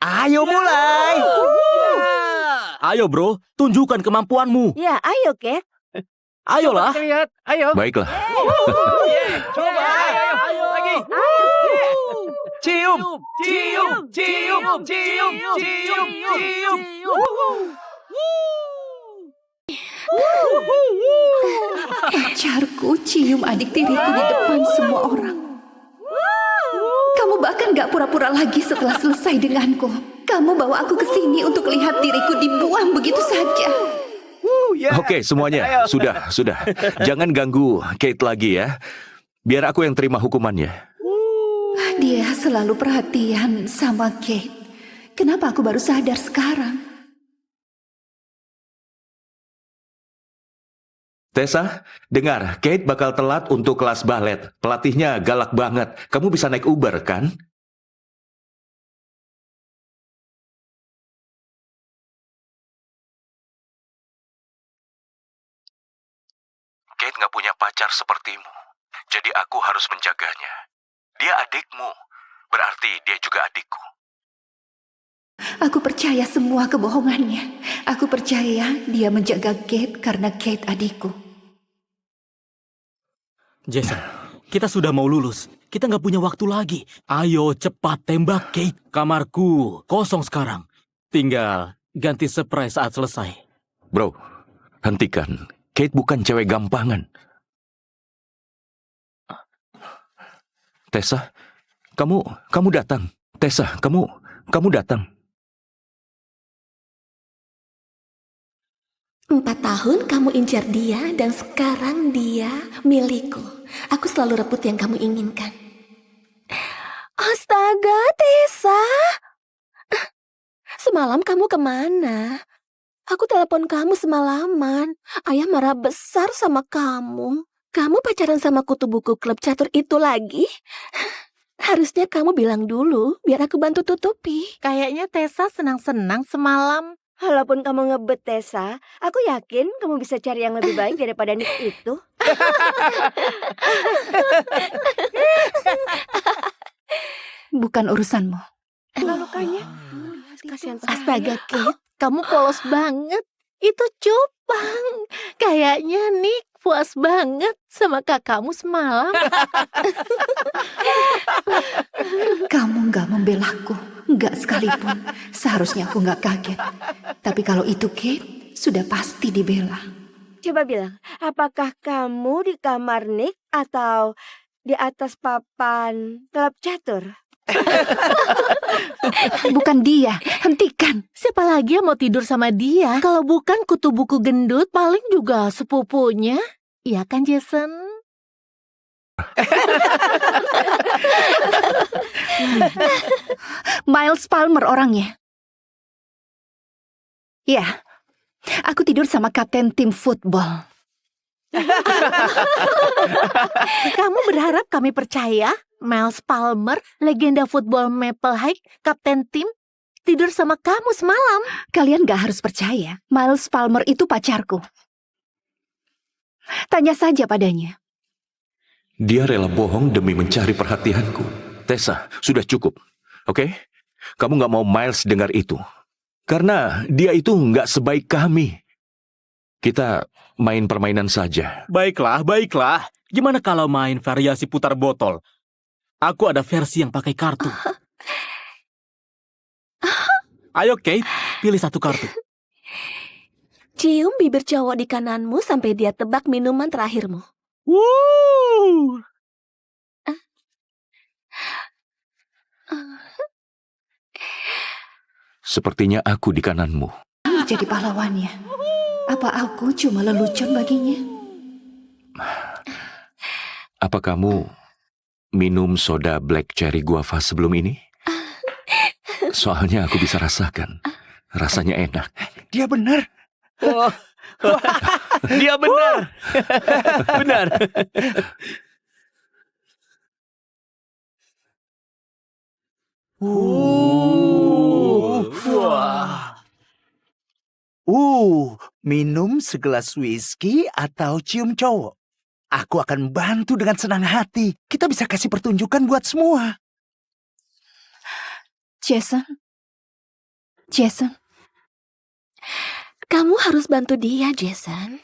Ayo mulai. Ayo bro, tunjukkan kemampuanmu. Ya, ayo, Kate. Ayolah. Lihat, ayo. Baiklah. Coba, ayo lagi. Cium, cium, cium, cium, cium, cium. Pacarku cium adik tiriku di depan semua orang. Kamu bahkan gak pura-pura lagi setelah selesai denganku. Kamu bawa aku ke sini untuk lihat diriku dibuang begitu saja. Oke, semuanya. Sudah. Jangan ganggu Kate lagi ya. Biar aku yang terima hukumannya. Dia selalu perhatian sama Kate. Kenapa aku baru sadar sekarang? Tessa, dengar, Kate bakal telat untuk kelas balet. Pelatihnya galak banget. Kamu bisa naik Uber, kan? Kate nggak punya pacar sepertimu. Jadi aku harus menjaganya. Dia adikmu. Berarti dia juga adikku. Aku percaya semua kebohongannya. Aku percaya dia menjaga Kate karena Kate adikku. Jason, kita sudah mau lulus. Kita nggak punya waktu lagi. Ayo cepat tembak Kate. Kamarku kosong sekarang. Tinggal ganti spray saat selesai. Bro, hentikan. Kate bukan cewek gampangan. Tessa, kamu datang. Tessa, kamu datang. 4 tahun kamu incar dia dan sekarang dia milikku. Aku selalu rebut yang kamu inginkan. Astaga, Tessa. Semalam kamu kemana? Aku telepon kamu semalaman. Ayah marah besar sama kamu. Kamu pacaran sama kutu buku klub catur itu lagi? Harusnya kamu bilang dulu biar aku bantu tutupi. Kayaknya Tessa senang-senang semalam. Walaupun kamu ngebet, Tessa, aku yakin kamu bisa cari yang lebih baik daripada Nick itu. Bukan urusanmu. Lukanya. Kasihan Astaga, Kate, kamu polos banget. Itu cupang. Kayaknya Nick puas banget sama kakakmu semalam. Kamu gak membelaku. Gak sekalipun. Seharusnya aku gak kaget. Tapi kalau itu Kate, sudah pasti dibela. Coba bilang, apakah kamu di kamar Nick atau di atas papan klub catur? Bukan dia, hentikan. Siapa lagi yang mau tidur sama dia? Kalau bukan kutu buku gendut, paling juga sepupunya. Iya kan, Jason? Miles Palmer orangnya. Ya, aku tidur sama kapten tim football. Kamu berharap kami percaya? Miles Palmer, legenda football Maple High, kapten tim, tidur sama kamu semalam. Kalian gak harus percaya. Miles Palmer itu pacarku. Tanya saja padanya. Dia rela bohong demi mencari perhatianku. Tessa, sudah cukup. Oke? Kamu nggak mau Miles dengar itu. Karena dia itu nggak sebaik kami. Kita main permainan saja. Baiklah, baiklah. Gimana kalau main variasi putar botol? Aku ada versi yang pakai kartu. Ayo Kate, pilih satu kartu. Cium bibir cowok di kananmu sampai dia tebak minuman terakhirmu. Wuh. Sepertinya aku di kananmu. Jadi pahlawannya. Apa aku cuma lelucon baginya? Apa kamu minum soda black cherry guava sebelum ini? Soalnya aku bisa rasakan. Rasanya enak. Dia benar. Dia benar. Benar. Minum segelas whisky atau cium cowok. Aku akan bantu dengan senang hati. Kita bisa kasih pertunjukan buat semua. Jason. Jason. Kamu harus bantu dia, Jason.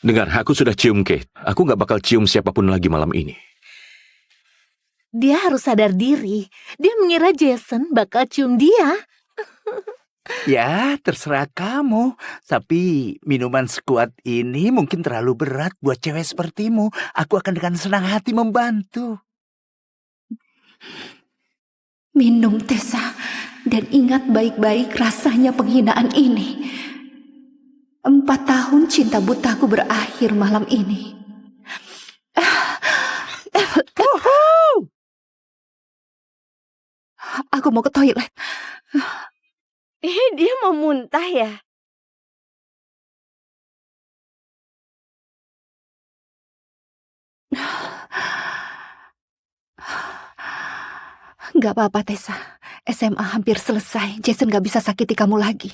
Dengar, aku sudah cium Kate. Aku nggak bakal cium siapapun lagi malam ini. Dia harus sadar diri. Dia mengira Jason bakal cium dia. Ya, terserah kamu. Tapi minuman sekuat ini mungkin terlalu berat buat cewek sepertimu. Aku akan dengan senang hati membantu. Minum, Tessa. Dan ingat baik-baik rasanya penghinaan ini. 4 tahun cinta butaku berakhir malam ini. Aku mau ke toilet. Dia mau muntah ya? Gak apa-apa, Tessa. SMA hampir selesai. Jason gak bisa sakiti kamu lagi.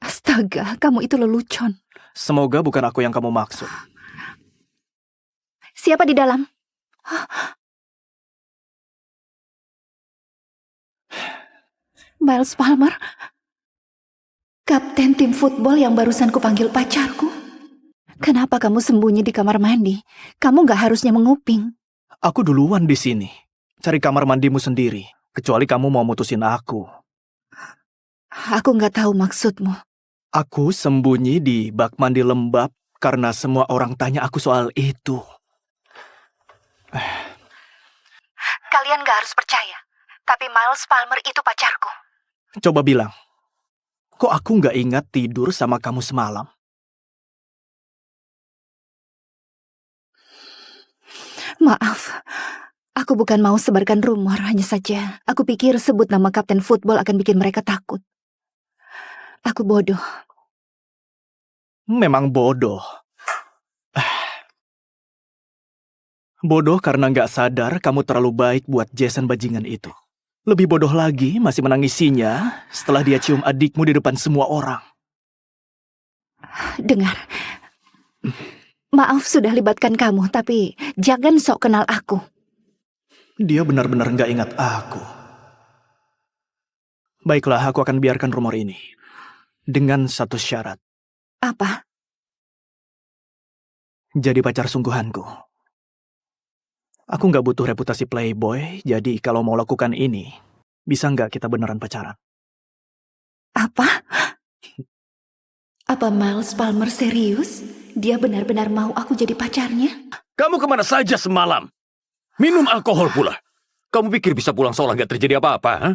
Astaga, kamu itu lelucon. Semoga bukan aku yang kamu maksud. Siapa di dalam? Miles Palmer? Kapten tim football yang barusan kupanggil pacarku? Kenapa kamu sembunyi di kamar mandi? Kamu gak harusnya menguping. Aku duluan di sini. Cari kamar mandimu sendiri. Kecuali kamu mau mutusin aku. Aku gak tahu maksudmu. Aku sembunyi di bak mandi lembab karena semua orang tanya aku soal itu. Kalian gak harus percaya. Tapi Miles Palmer itu pacarku. Coba bilang, kok aku nggak ingat tidur sama kamu semalam? Maaf, aku bukan mau sebarkan rumor, hanya saja aku pikir sebut nama kapten football akan bikin mereka takut. Aku bodoh. Memang bodoh. Bodoh karena nggak sadar kamu terlalu baik buat Jason bajingan itu. Lebih bodoh lagi masih menangisinya setelah dia cium adikmu di depan semua orang. Dengar, maaf sudah libatkan kamu, tapi jangan sok kenal aku. Dia benar-benar nggak ingat aku. Baiklah, aku akan biarkan rumor ini. Dengan satu syarat. Apa? Jadi pacar sungguhanku. Aku nggak butuh reputasi playboy, jadi kalau mau lakukan ini, bisa nggak kita beneran pacaran? Apa? Apa Miles Palmer serius? Dia benar-benar mau aku jadi pacarnya? Kamu kemana saja semalam? Minum alkohol pula. Kamu pikir bisa pulang seolah nggak terjadi apa-apa? Ha?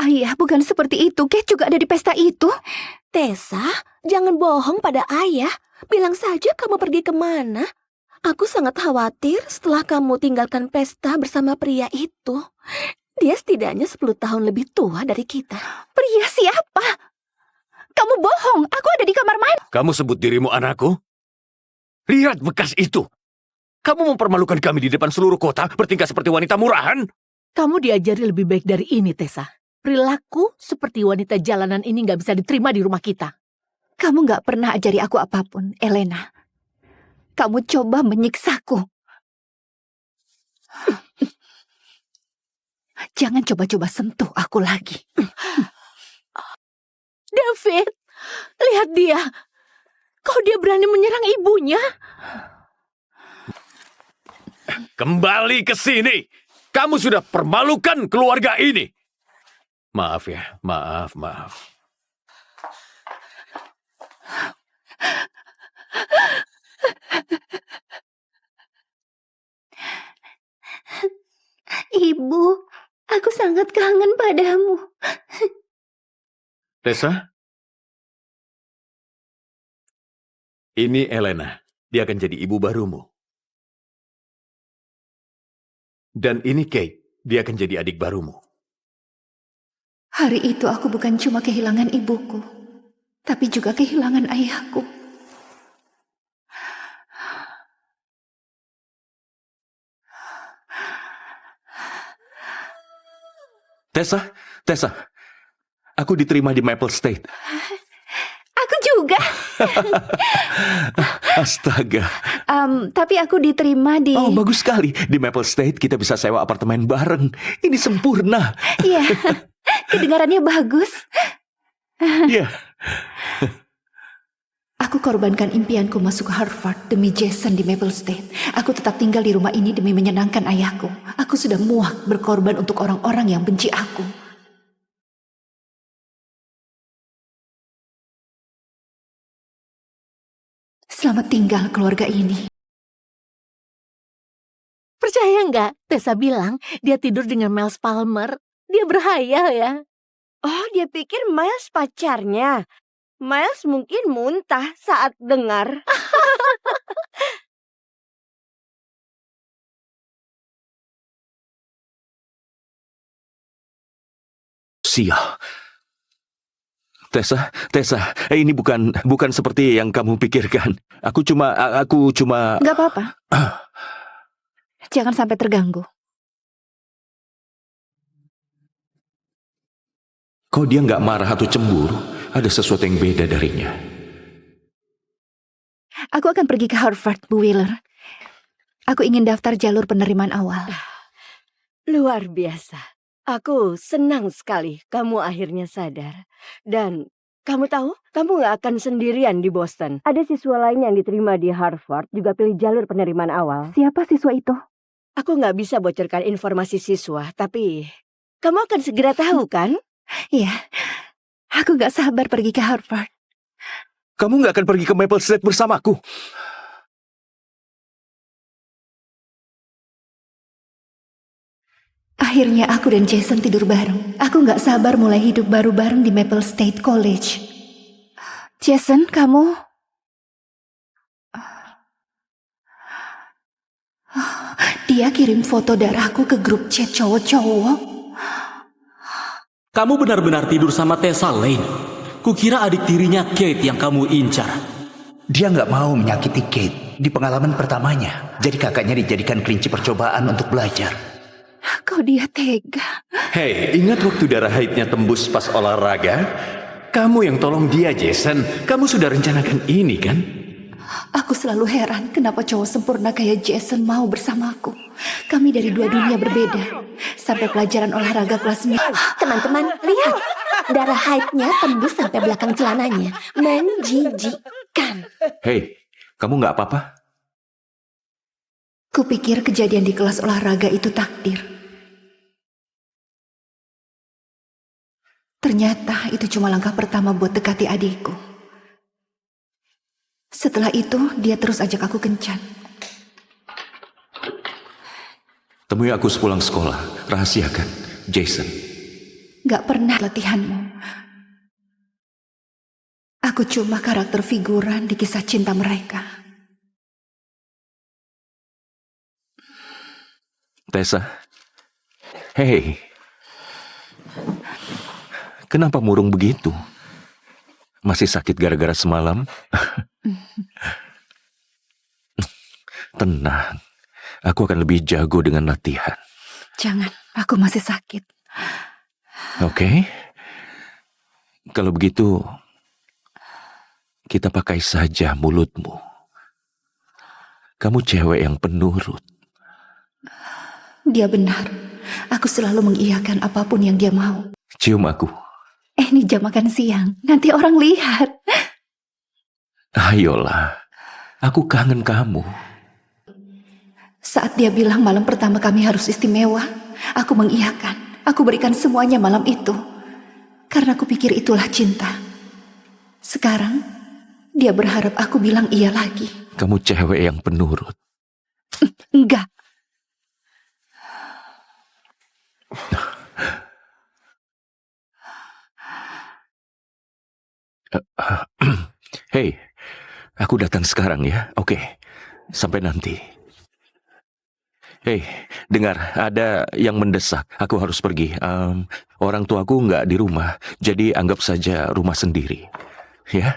Ayah, bukan seperti itu. Kate juga ada di pesta itu. Tessa, jangan bohong pada ayah. Bilang saja kamu pergi kemana. Aku sangat khawatir setelah kamu tinggalkan pesta bersama pria itu. Dia setidaknya 10 tahun lebih tua dari kita. Pria siapa? Kamu bohong. Aku ada di kamar mandi. Kamu sebut dirimu anakku? Lihat bekas itu. Kamu mempermalukan kami di depan seluruh kota, bertingkah seperti wanita murahan. Kamu diajari lebih baik dari ini, Tessa. Perilaku seperti wanita jalanan ini nggak bisa diterima di rumah kita. Kamu nggak pernah ajari aku apapun, Elena. Kamu coba menyiksaku. Jangan coba-coba sentuh aku lagi. David, lihat dia. Kok dia berani menyerang ibunya? Kembali ke sini. Kamu sudah permalukan keluarga ini. Maaf ya, maaf. Ibu, aku sangat kangen padamu. Tessa? Ini Elena. Dia akan jadi ibu barumu. Dan ini Kate. Dia akan jadi adik barumu. Hari itu aku bukan cuma kehilangan ibuku, tapi juga kehilangan ayahku. Tessa, aku diterima di Maple State. Aku juga. Astaga. Tapi aku diterima di... Oh, bagus sekali. Di Maple State kita bisa sewa apartemen bareng. Ini sempurna. Iya, kedengarannya bagus. Iya. Aku korbankan impianku masuk Harvard demi Jason di Maple State. Aku tetap tinggal di rumah ini demi menyenangkan ayahku. Aku sudah muak berkorban untuk orang-orang yang benci aku. Selamat tinggal keluarga ini. Percaya nggak? Tessa bilang dia tidur dengan Miles Palmer. Dia berhayal ya. Oh, dia pikir Miles pacarnya. Miles mungkin muntah saat dengar. Sial. Tessa, ini bukan seperti yang kamu pikirkan. Aku cuma... Gak apa-apa. Jangan sampai terganggu. Kok dia nggak marah atau cemburu? Ada sesuatu yang beda darinya. Aku akan pergi ke Harvard, Bu Wheeler. Aku ingin daftar jalur penerimaan awal. Luar biasa. Aku senang sekali kamu akhirnya sadar. Dan kamu tahu, kamu gak akan sendirian di Boston. Ada siswa lain yang diterima di Harvard juga pilih jalur penerimaan awal. Siapa siswa itu? Aku gak bisa bocorkan informasi siswa, tapi kamu akan segera tahu kan? Iya, aku gak sabar pergi ke Harvard. Kamu nggak akan pergi ke Maple State bersamaku. Akhirnya aku dan Jason tidur bareng. Aku gak sabar mulai hidup baru bareng di Maple State College. Jason, kamu... Dia kirim foto darahku ke grup chat cowok-cowok. Kamu benar-benar tidur sama Tessa Lane. Kukira adik tirinya Kate yang kamu incar. Dia nggak mau menyakiti Kate di pengalaman pertamanya. Jadi kakaknya dijadikan kelinci percobaan untuk belajar. Kok dia tega? Hei, ingat waktu darah haidnya tembus pas olahraga? Kamu yang tolong dia, Jason. Kamu sudah rencanakan ini, kan? Aku selalu heran kenapa cowok sempurna kayak Jason mau bersamaku. Kami dari dua dunia berbeda. Sampai pelajaran olahraga kelas 9. Teman-teman, lihat. Darah haidnya tembus sampai belakang celananya. Menjijikkan. Hei, kamu nggak apa-apa? Kupikir kejadian di kelas olahraga itu takdir. Ternyata itu cuma langkah pertama buat dekati adikku. Setelah itu, dia terus ajak aku kencan. Temui aku sepulang sekolah. Rahasiakan, Jason. Gak pernah latihanmu. Aku cuma karakter figuran di kisah cinta mereka. Tessa. Hei. Kenapa murung begitu? Masih sakit gara-gara semalam? Tenang. Aku akan lebih jago dengan latihan. Jangan, aku masih sakit. Oke. Kalau begitu, kita pakai saja mulutmu. Kamu cewek yang penurut. Dia benar. Aku selalu mengiyakan apapun yang dia mau. Cium aku. Ini jam makan siang. Nanti orang lihat. Ayolah. Aku kangen kamu. Saat dia bilang malam pertama kami harus istimewa, aku mengiyakan. Aku berikan semuanya malam itu. Karena aku pikir itulah cinta. Sekarang, dia berharap aku bilang iya lagi. Kamu cewek yang penurut. Enggak. Hei, aku datang sekarang ya. Oke, sampai nanti. Hei, dengar, ada yang mendesak. Aku harus pergi. Orang tuaku nggak di rumah, jadi anggap saja rumah sendiri. Ya?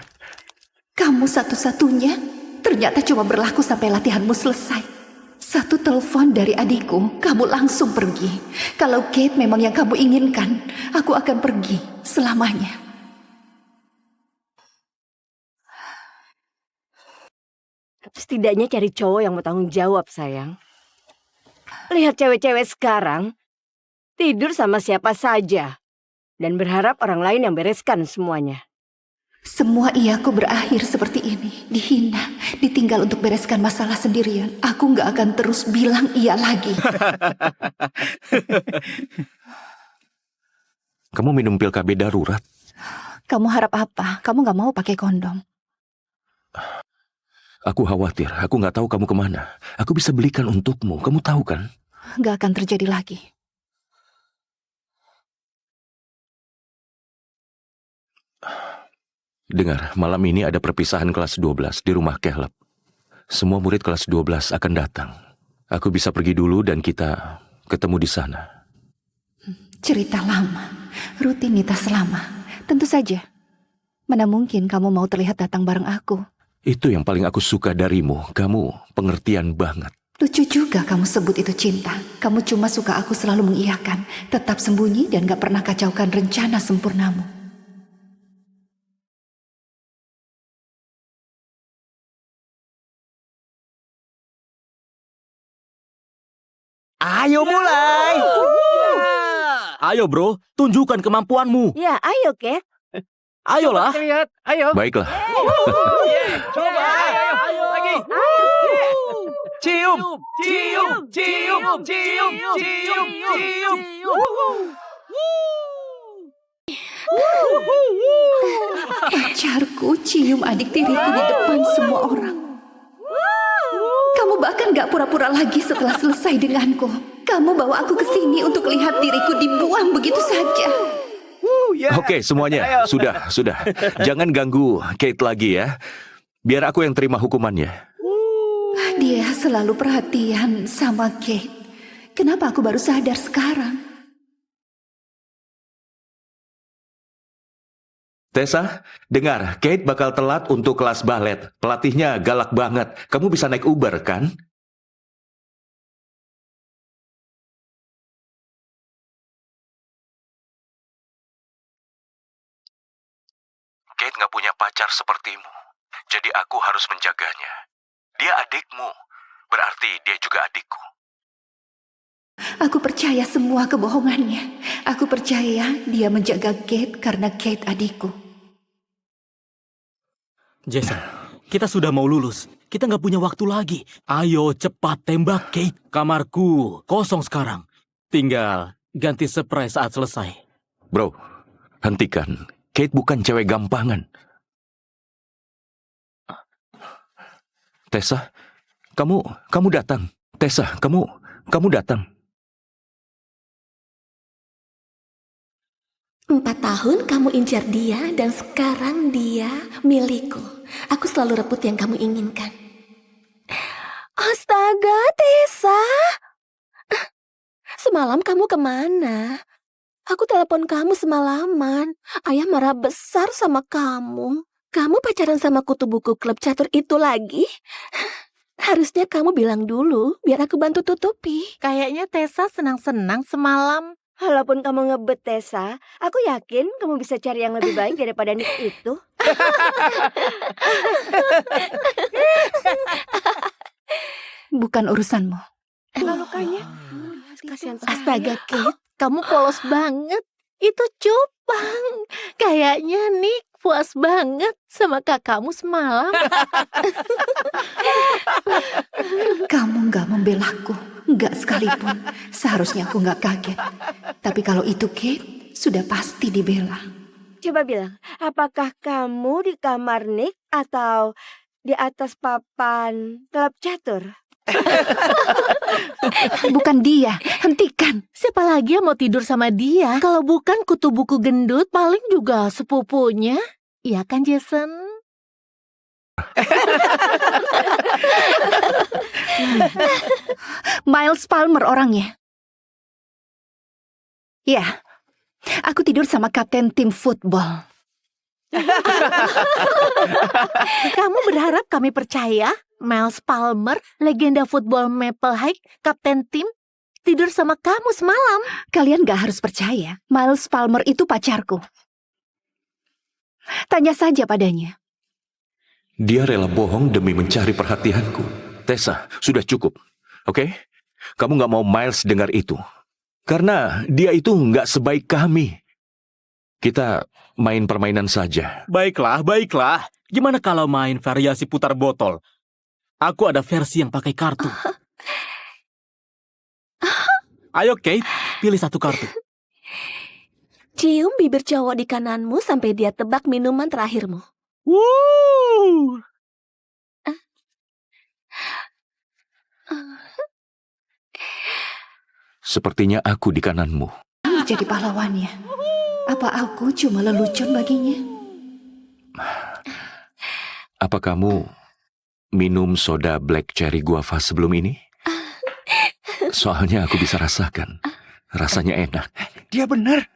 Kamu satu-satunya ternyata cuma berlaku sampai latihanmu selesai. Satu telepon dari adikku, kamu langsung pergi. Kalau Kate memang yang kamu inginkan, aku akan pergi selamanya. Setidaknya cari cowok yang mau tanggung jawab, sayang. Lihat cewek-cewek sekarang, tidur sama siapa saja. Dan berharap orang lain yang bereskan semuanya. Semua iyaku berakhir seperti ini. Dihina, ditinggal untuk bereskan masalah sendirian. Aku gak akan terus bilang iya lagi. Kamu minum pil KB darurat? Kamu harap apa? Kamu gak mau pakai kondom. Aku khawatir, aku nggak tahu kamu kemana. Aku bisa belikan untukmu, kamu tahu kan? Gak akan terjadi lagi. Dengar, malam ini ada perpisahan kelas 12 di rumah Caleb. Semua murid kelas 12 akan datang. Aku bisa pergi dulu dan kita ketemu di sana. Cerita lama, rutinitas lama. Tentu saja. Mana mungkin kamu mau terlihat datang bareng aku? Itu yang paling aku suka darimu. Kamu pengertian banget. Lucu juga kamu sebut itu cinta. Kamu cuma suka aku selalu mengiyakan, tetap sembunyi dan gak pernah kacaukan rencana sempurnamu. Ayo mulai. Ayo bro, tunjukkan kemampuanmu. Ya, ayo, Kate. Ayolah. Lihat, ayo. Baiklah. Coba, ayo lagi. Cium, cium, cium, cium, cium, cium. Pacarku cium adik tiriku di depan semua orang. Kamu bahkan gak pura-pura lagi setelah selesai denganku. Kamu bawa aku ke sini untuk lihat diriku dibuang begitu saja. Oke, semuanya. Sudah. Jangan ganggu Kate lagi ya. Biar aku yang terima hukumannya. Dia selalu perhatian sama Kate. Kenapa aku baru sadar sekarang? Tessa, dengar, Kate bakal telat untuk kelas balet. Pelatihnya galak banget. Kamu bisa naik Uber, kan? Kate nggak punya pacar sepertimu. Jadi aku harus menjaganya. Dia adikmu. Berarti dia juga adikku. Aku percaya semua kebohongannya. Aku percaya dia menjaga Kate karena Kate adikku. Jason, kita sudah mau lulus. Kita nggak punya waktu lagi. Ayo cepat tembak Kate. Kamarku kosong sekarang. Tinggal ganti spray saat selesai. Bro, hentikan. Kate bukan cewek gampangan. Tessa, kamu datang. Tessa, kamu datang. 4 tahun kamu incar dia dan sekarang dia milikku. Aku selalu rebut yang kamu inginkan. Astaga, Tessa. Semalam kamu kemana? Aku telepon kamu semalaman. Ayah marah besar sama kamu. Kamu pacaran sama kutu buku klub catur itu lagi? Harusnya kamu bilang dulu biar aku bantu tutupi. Kayaknya Tessa senang-senang semalam. Walaupun kamu ngebet, Tessa, aku yakin kamu bisa cari yang lebih baik daripada Nick itu. Bukan urusanmu. Lukanya. Kasihan Astaga, Kate, kamu polos banget. Itu cupang. Kayaknya Nick puas banget sama kakakmu semalam. Kamu nggak membelaku, nggak sekalipun. Seharusnya aku nggak kaget. Tapi kalau itu Kate, sudah pasti dibela. Coba bilang, apakah kamu di kamar Nick atau di atas papan klub catur? Bukan dia, hentikan. Siapa lagi yang mau tidur sama dia? Kalau bukan kutu buku gendut, paling juga sepupunya. Iya kan, Jason? Miles Palmer orangnya. Ya, aku tidur sama kapten tim football. Kamu berharap kami percaya? Miles Palmer, legenda football Maple High, kapten tim, tidur sama kamu semalam. Kalian gak harus percaya, Miles Palmer itu pacarku. Tanya saja padanya. Dia rela bohong demi mencari perhatianku. Tessa, sudah cukup. Oke? Kamu nggak mau Miles dengar itu. Karena dia itu nggak sebaik kami. Kita main permainan saja. Baiklah, baiklah. Gimana kalau main variasi putar botol? Aku ada versi yang pakai kartu. Ayo Kate, pilih satu kartu. Cium bibir cowok di kananmu sampai dia tebak minuman terakhirmu. Woo! Sepertinya aku di kananmu. Kamu jadi pahlawannya. Apa aku cuma lelucon baginya? Apa kamu minum soda black cherry guava sebelum ini? Soalnya aku bisa rasakan. Rasanya enak. Dia benar.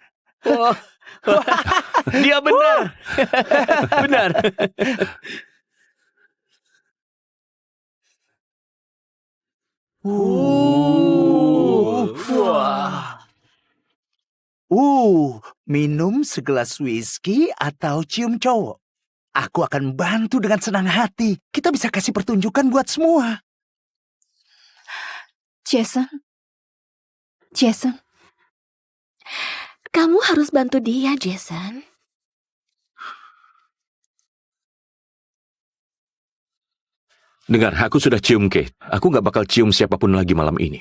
Dia benar. Benar. Minum segelas whisky atau cium cowok? Aku akan bantu dengan senang hati. Kita bisa kasih pertunjukan buat semua. Jason? Jason? Kamu harus bantu dia, Jason. Dengar, aku sudah cium Kate. Aku nggak bakal cium siapapun lagi malam ini.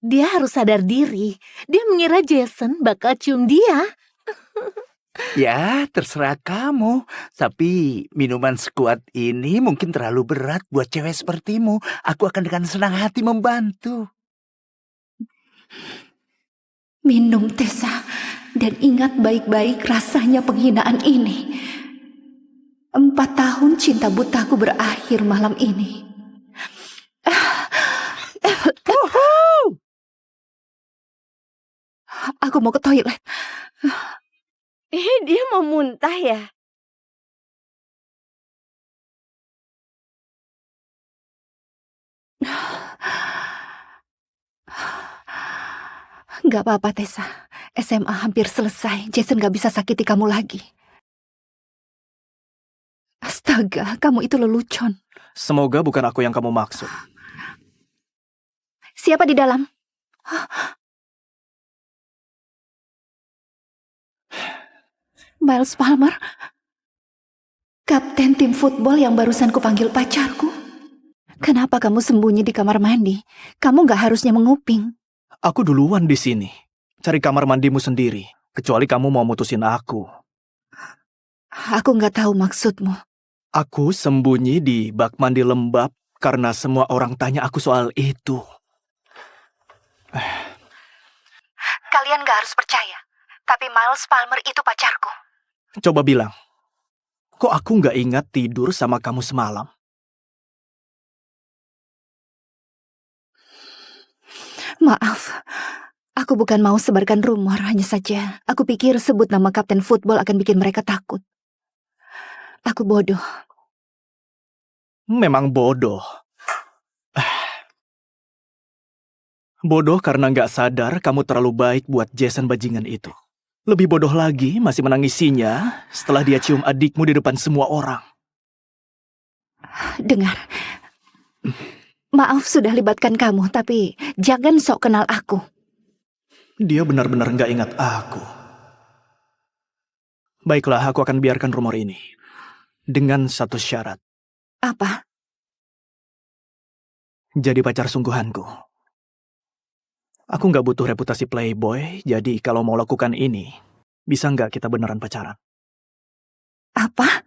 Dia harus sadar diri. Dia mengira Jason bakal cium dia. Ya, terserah kamu. Tapi minuman sekuat ini mungkin terlalu berat buat cewek sepertimu. Aku akan dengan senang hati membantu. Minum, Tessa. Dan ingat baik-baik rasanya penghinaan ini. 4 tahun cinta butaku berakhir malam ini. Aku mau ke toilet. Dia mau muntah ya? Gak apa-apa, Tessa. SMA hampir selesai. Jason gak bisa sakiti kamu lagi. Astaga, kamu itu lelucon. Semoga bukan aku yang kamu maksud. Siapa di dalam? Miles Palmer? Kapten tim football yang barusan kupanggil pacarku? Kenapa kamu sembunyi di kamar mandi? Kamu gak harusnya menguping. Aku duluan di sini. Cari kamar mandimu sendiri. Kecuali kamu mau mutusin aku. Aku gak tahu maksudmu. Aku sembunyi di bak mandi lembab karena semua orang tanya aku soal itu. Kalian gak harus percaya. Tapi Miles Palmer itu pacarku. Coba bilang, kok aku nggak ingat tidur sama kamu semalam? Maaf, aku bukan mau sebarkan rumor, hanya saja aku pikir sebut nama kapten football akan bikin mereka takut. Aku bodoh. Memang bodoh. Bodoh karena nggak sadar kamu terlalu baik buat Jason bajingan itu. Lebih bodoh lagi masih menangisinya setelah dia cium adikmu di depan semua orang. Dengar. Maaf sudah libatkan kamu, tapi jangan sok kenal aku. Dia benar-benar nggak ingat aku. Baiklah, aku akan biarkan rumor ini. Dengan satu syarat. Apa? Jadi pacar sungguhanku. Aku nggak butuh reputasi playboy, jadi kalau mau lakukan ini, bisa nggak kita beneran pacaran? Apa?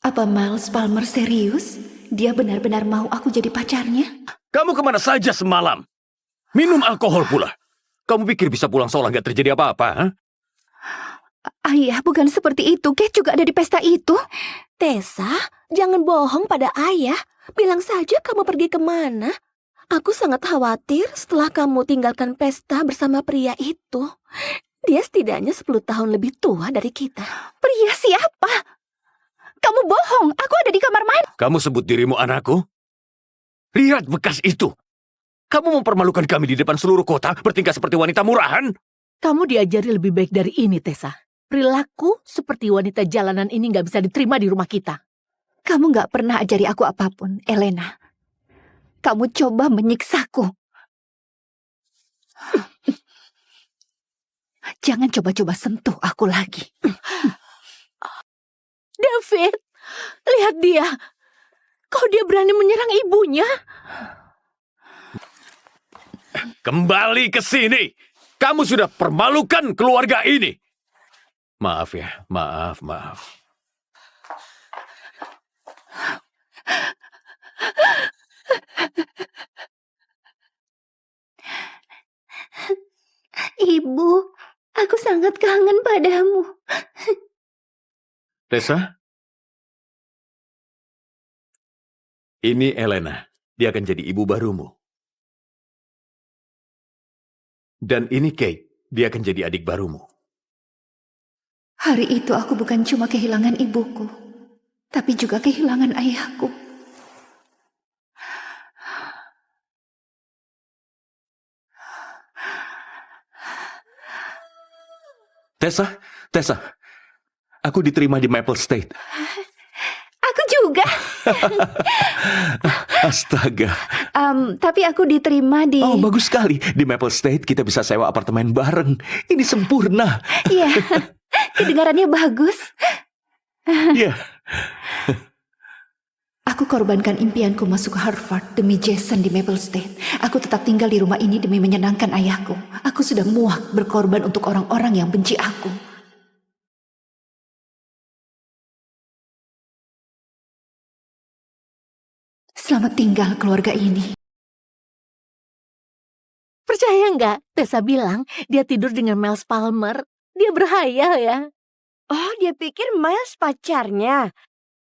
Apa Miles Palmer serius? Dia benar-benar mau aku jadi pacarnya? Kamu kemana saja semalam? Minum alkohol pula. Kamu pikir bisa pulang seolah nggak terjadi apa-apa? Ha? Ayah, bukan seperti itu. Kate juga ada di pesta itu. Tessa, jangan bohong pada ayah. Bilang saja kamu pergi kemana. Aku sangat khawatir setelah kamu tinggalkan pesta bersama pria itu. Dia setidaknya 10 tahun lebih tua dari kita. Pria siapa? Kamu bohong. Aku ada di kamar mandi. Kamu sebut dirimu anakku? Lihat bekas itu. Kamu mempermalukan kami di depan seluruh kota, bertingkah seperti wanita murahan. Kamu diajari lebih baik dari ini, Tessa. Perilaku seperti wanita jalanan ini nggak bisa diterima di rumah kita. Kamu nggak pernah ajari aku apapun, Elena. Kamu coba menyiksaku. Jangan coba-coba sentuh aku lagi. David, lihat dia. Kok dia berani menyerang ibunya? Kembali ke sini. Kamu sudah permalukan keluarga ini. Maaf ya, maaf. Ibu, aku sangat kangen padamu. Tessa? Ini Elena. Dia akan jadi ibu barumu. Dan ini Kate. Dia akan jadi adik barumu. Hari itu aku bukan cuma kehilangan ibuku, tapi juga kehilangan ayahku. Tessa, aku diterima di Maple State. Aku juga. Astaga. Tapi aku diterima di... Oh, bagus sekali. Di Maple State kita bisa sewa apartemen bareng. Ini sempurna. Iya, kedengarannya bagus. Iya. Aku korbankan impianku masuk ke Harvard demi Jason di Maple State. Aku tetap tinggal di rumah ini demi menyenangkan ayahku. Aku sudah muak berkorban untuk orang-orang yang benci aku. Selamat tinggal keluarga ini. Percaya nggak? Tessa bilang dia tidur dengan Miles Palmer. Dia berhayal ya. Oh, dia pikir Miles pacarnya.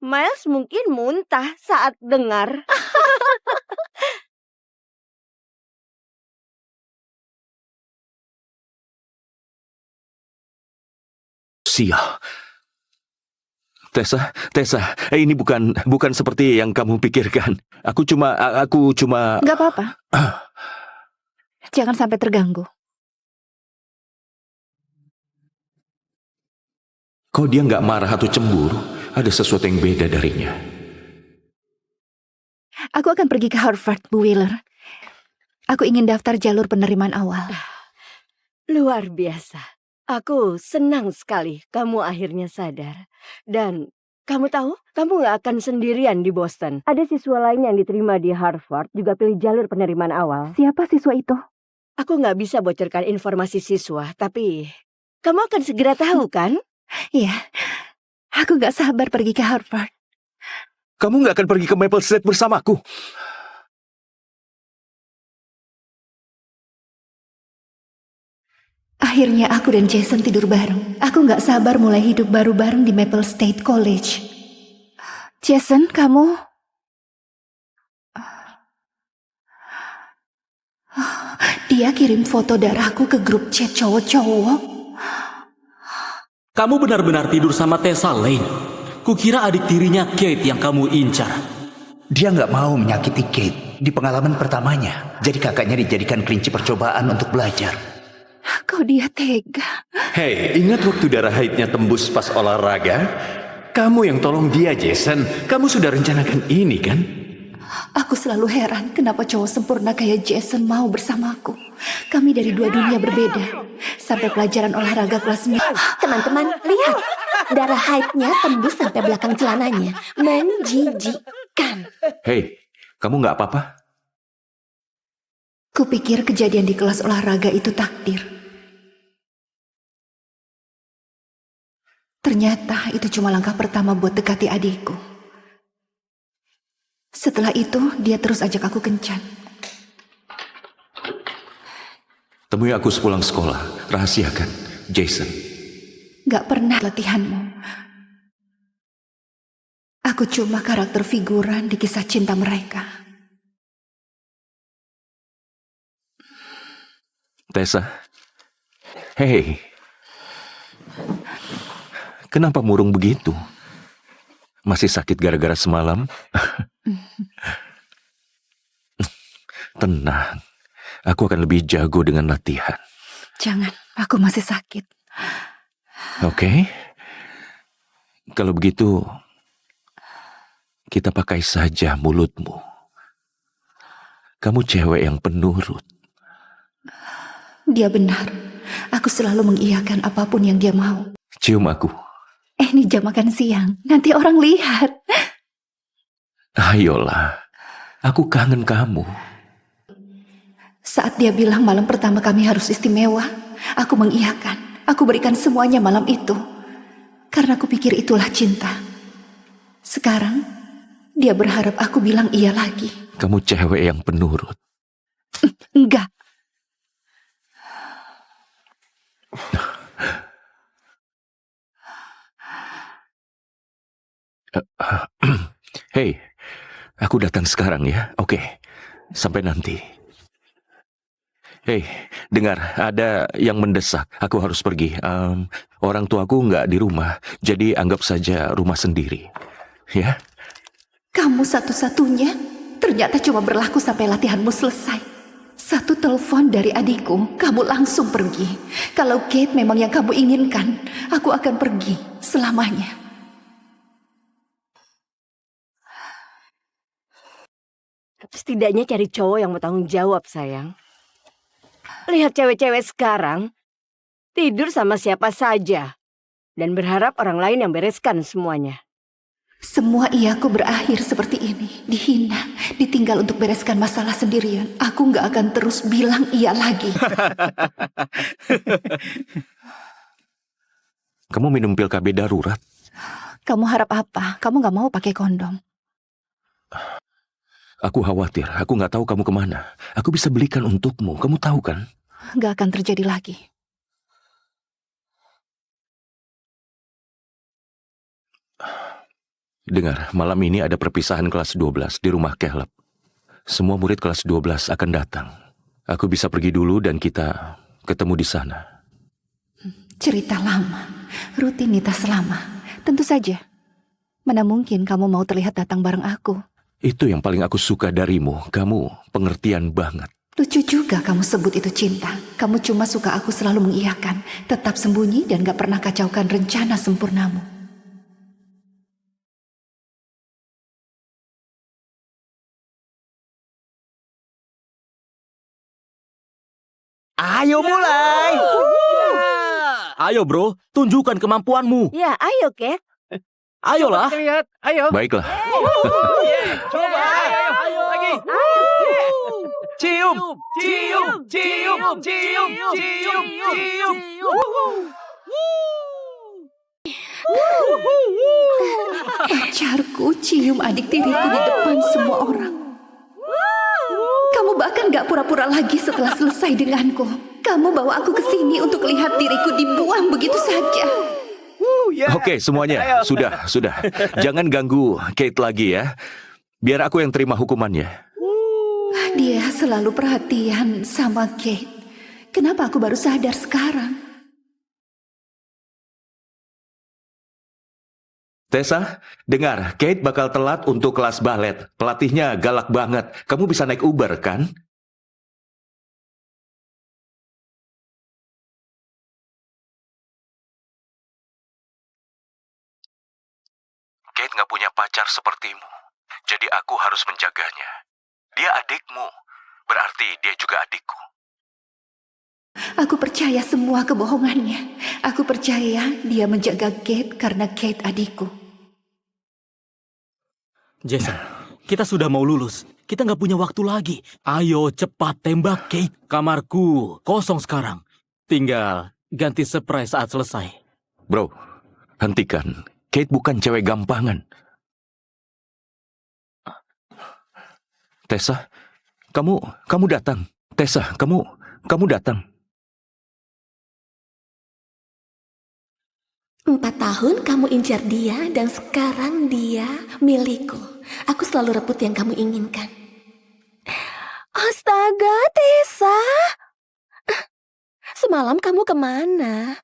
Miles mungkin muntah saat dengar. Sial. Tessa, ini bukan seperti yang kamu pikirkan. Aku cuma... Gak apa-apa. Jangan sampai terganggu. Kok dia nggak marah atau cemburu? Ada sesuatu yang beda darinya. Aku akan pergi ke Harvard, Bu Wheeler. Aku ingin daftar jalur penerimaan awal. Luar biasa. Aku senang sekali kamu akhirnya sadar. Dan kamu tahu, kamu gak akan sendirian di Boston. Ada siswa lain yang diterima di Harvard juga pilih jalur penerimaan awal. Siapa siswa itu? Aku gak bisa bocorkan informasi siswa, tapi kamu akan segera tahu kan? Iya, aku gak sabar pergi ke Harvard. Kamu nggak akan pergi ke Maple State bersamaku. Akhirnya aku dan Jason tidur bareng. Aku gak sabar mulai hidup baru bareng di Maple State College. Jason, kamu... Dia kirim foto darahku ke grup chat cowok-cowok. Kamu benar-benar tidur sama Tessa Lane. Kukira adik tirinya Kate yang kamu incar. Dia nggak mau menyakiti Kate. di pengalaman pertamanya. Jadi kakaknya dijadikan kelinci percobaan untuk belajar. Kok dia tega? Hei, ingat waktu darah haidnya tembus pas olahraga? Kamu yang tolong dia, Jason. Kamu sudah rencanakan ini, kan? Aku selalu heran kenapa cowok sempurna kayak Jason mau bersamaku. Kami dari dua dunia berbeda. Sampai pelajaran olahraga kelas 9. Teman-teman, lihat. Darah haidnya tembus sampai belakang celananya. Menjijikkan. Hei, kamu nggak apa-apa? Kupikir kejadian di kelas olahraga itu takdir. Ternyata itu cuma langkah pertama buat dekati adikku. Setelah itu, dia terus ajak aku kencan. Temui aku sepulang sekolah. Rahasiakan, Jason. Gak pernah latihanmu. Aku cuma karakter figuran di kisah cinta mereka. Tessa. Hei. Kenapa murung begitu? Masih sakit gara-gara semalam? Tenang. Aku akan lebih jago dengan latihan. Jangan, aku masih sakit. Oke. Kalau begitu, kita pakai saja mulutmu. Kamu cewek yang penurut. Dia benar. Aku selalu mengiyakan apapun yang dia mau. Cium aku. Ini jam makan siang. Nanti orang lihat. Ayolah. Aku kangen kamu. Saat dia bilang malam pertama kami harus istimewa, aku mengiyakan. Aku berikan semuanya malam itu. Karena aku pikir itulah cinta. Sekarang, dia berharap aku bilang iya lagi. Kamu cewek yang penurut. Enggak. Hei, aku datang sekarang ya. Oke, sampai nanti. Hei, dengar, ada yang mendesak. Aku harus pergi. Orang tuaku nggak di rumah, jadi anggap saja rumah sendiri. Ya? Kamu satu-satunya ternyata cuma berlaku sampai latihanmu selesai. Satu telepon dari adikku, kamu langsung pergi. Kalau Kate memang yang kamu inginkan, aku akan pergi selamanya. Setidaknya cari cowok yang mau tanggung jawab, sayang. Lihat cewek-cewek sekarang, tidur sama siapa saja. Dan berharap orang lain yang bereskan semuanya. Semua iyaku berakhir seperti ini. Dihina, ditinggal untuk bereskan masalah sendirian. Aku gak akan terus bilang iya lagi. Kamu minum pil KB darurat? Kamu harap apa? Kamu gak mau pakai kondom. Aku khawatir, aku nggak tahu kamu kemana. Aku bisa belikan untukmu, kamu tahu kan? Gak akan terjadi lagi. Dengar, malam ini ada perpisahan kelas 12 di rumah Caleb. Semua murid kelas 12 akan datang. Aku bisa pergi dulu dan kita ketemu di sana. Cerita lama, rutinitas lama. Tentu saja. Mana mungkin kamu mau terlihat datang bareng aku? Itu yang paling aku suka darimu. Kamu pengertian banget. Lucu juga kamu sebut itu cinta. Kamu cuma suka aku selalu mengiyakan, tetap sembunyi dan gak pernah kacaukan rencana sempurnamu. Ayo mulai. Ayo bro, tunjukkan kemampuanmu. Ya, ayo, Kate. Ayolah. Lihat, ayo. Baiklah. Coba, ayo lagi. Cium, cium, cium, cium, cium, cium. Pacarku cium adik tiriku di depan semua orang. Kamu bahkan gak pura-pura lagi setelah selesai denganku. Kamu bawa aku ke sini untuk lihat diriku dibuang begitu saja. Oke, semuanya. Sudah. Jangan ganggu Kate lagi ya. Biar aku yang terima hukumannya. Dia selalu perhatian sama Kate. Kenapa aku baru sadar sekarang? Tessa, dengar, Kate bakal telat untuk kelas balet. Pelatihnya galak banget. Kamu bisa naik Uber, kan? Kate nggak punya pacar sepertimu. Jadi aku harus menjaganya. Dia adikmu. Berarti dia juga adikku. Aku percaya semua kebohongannya. Aku percaya dia menjaga Kate karena Kate adikku. Jason, kita sudah mau lulus. Kita nggak punya waktu lagi. Ayo cepat tembak Kate. Kamarku kosong sekarang. Tinggal ganti surprise saat selesai. Bro, hentikan. Kate bukan cewek gampangan. Tessa, kamu datang. Tessa, kamu datang. 4 tahun kamu incar dia dan sekarang dia milikku. Aku selalu rebut yang kamu inginkan. Astaga, Tessa. Semalam kamu kemana?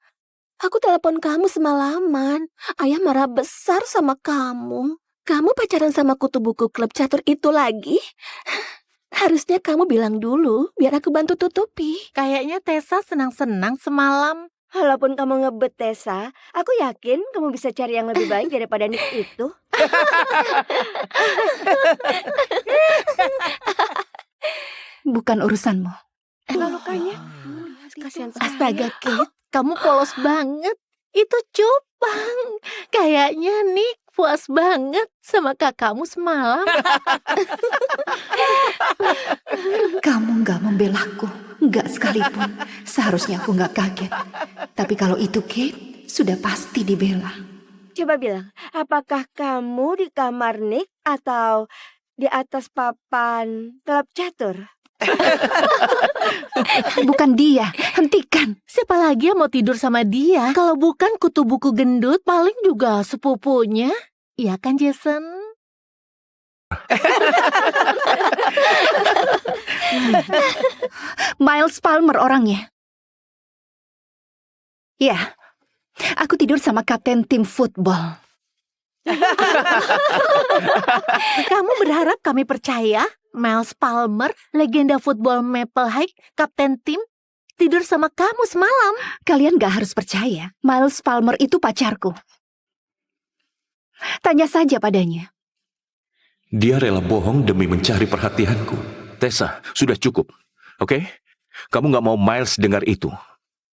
Aku telepon kamu semalaman. Ayah marah besar sama kamu. Kamu pacaran sama kutu buku klub catur itu lagi? Harusnya kamu bilang dulu, biar aku bantu tutupi. Kayaknya Tessa senang-senang semalam. Walaupun kamu ngebet Tessa, aku yakin kamu bisa cari yang lebih baik daripada Nick itu. Bukan urusanmu. Lukanya. Kasihan Astaga, Kate, kamu polos banget. Itu cupang. Kayaknya Nick puas banget sama kakakmu semalam. Kamu nggak membelaku, nggak sekalipun. Seharusnya aku nggak kaget. Tapi kalau itu Kate, sudah pasti dibela. Coba bilang, apakah kamu di kamar Nick atau di atas papan klub catur? Bukan dia, hentikan. Siapa lagi yang mau tidur sama dia? Kalau bukan kutu buku gendut, paling juga sepupunya. Iya kan, Jason? Miles Palmer orangnya. Ya, aku tidur sama kapten tim football. Kamu berharap kami percaya? Miles Palmer, legenda football Maple High, kapten tim, tidur sama kamu semalam. Kalian gak harus percaya, Miles Palmer itu pacarku. Tanya saja padanya. Dia rela bohong demi mencari perhatianku. Tessa, sudah cukup. Oke? Kamu nggak mau Miles dengar itu.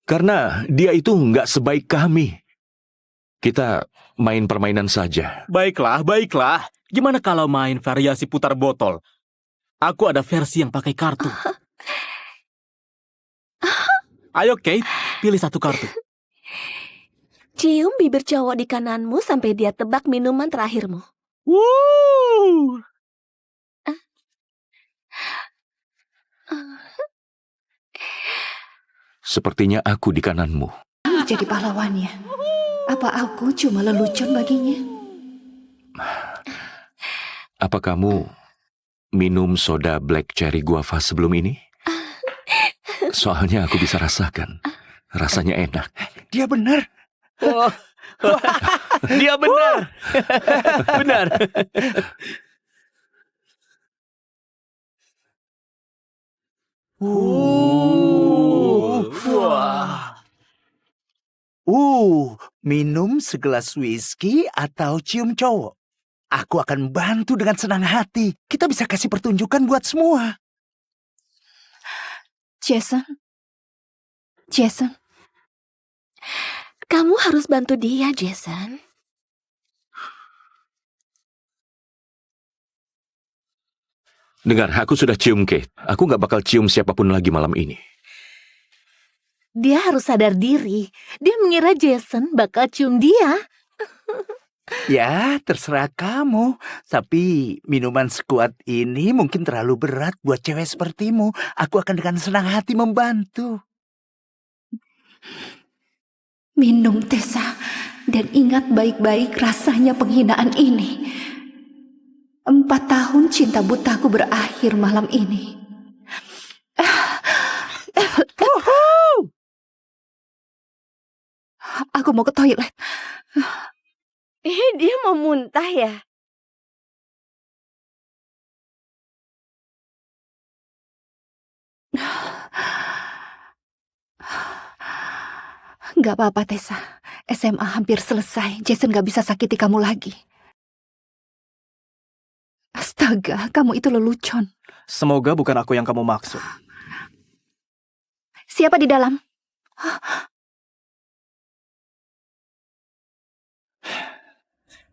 Karena dia itu nggak sebaik kami. Kita main permainan saja. Baiklah, baiklah. Gimana kalau main variasi putar botol? Aku ada versi yang pakai kartu. Ayo Kate, pilih satu kartu. Cium bibir cowok di kananmu sampai dia tebak minuman terakhirmu. Woo! Sepertinya aku di kananmu. Kamu jadi pahlawannya. Apa aku cuma lelucon baginya? Apa kamu minum soda black cherry guava sebelum ini? Soalnya aku bisa rasakan. Rasanya enak. Dia benar. Oh, dia benar. Benar. Minum segelas whisky atau cium cowok? Aku akan bantu dengan senang hati. Kita bisa kasih pertunjukan buat semua. Jason? Kamu harus bantu dia, Jason. Dengar, aku sudah cium Kate. Aku nggak bakal cium siapapun lagi malam ini. Dia harus sadar diri. Dia mengira Jason bakal cium dia. Ya, terserah kamu. Tapi minuman sekuat ini mungkin terlalu berat buat cewek sepertimu. Aku akan dengan senang hati membantu. Minum, Tessa. Dan ingat baik-baik rasanya penghinaan ini. 4 tahun cinta butaku berakhir malam ini. Aku mau ke toilet. dia mau muntah ya? Gak apa-apa, Tessa. SMA hampir selesai. Jason gak bisa sakiti kamu lagi. Astaga, kamu itu lelucon. Semoga bukan aku yang kamu maksud. Siapa di dalam?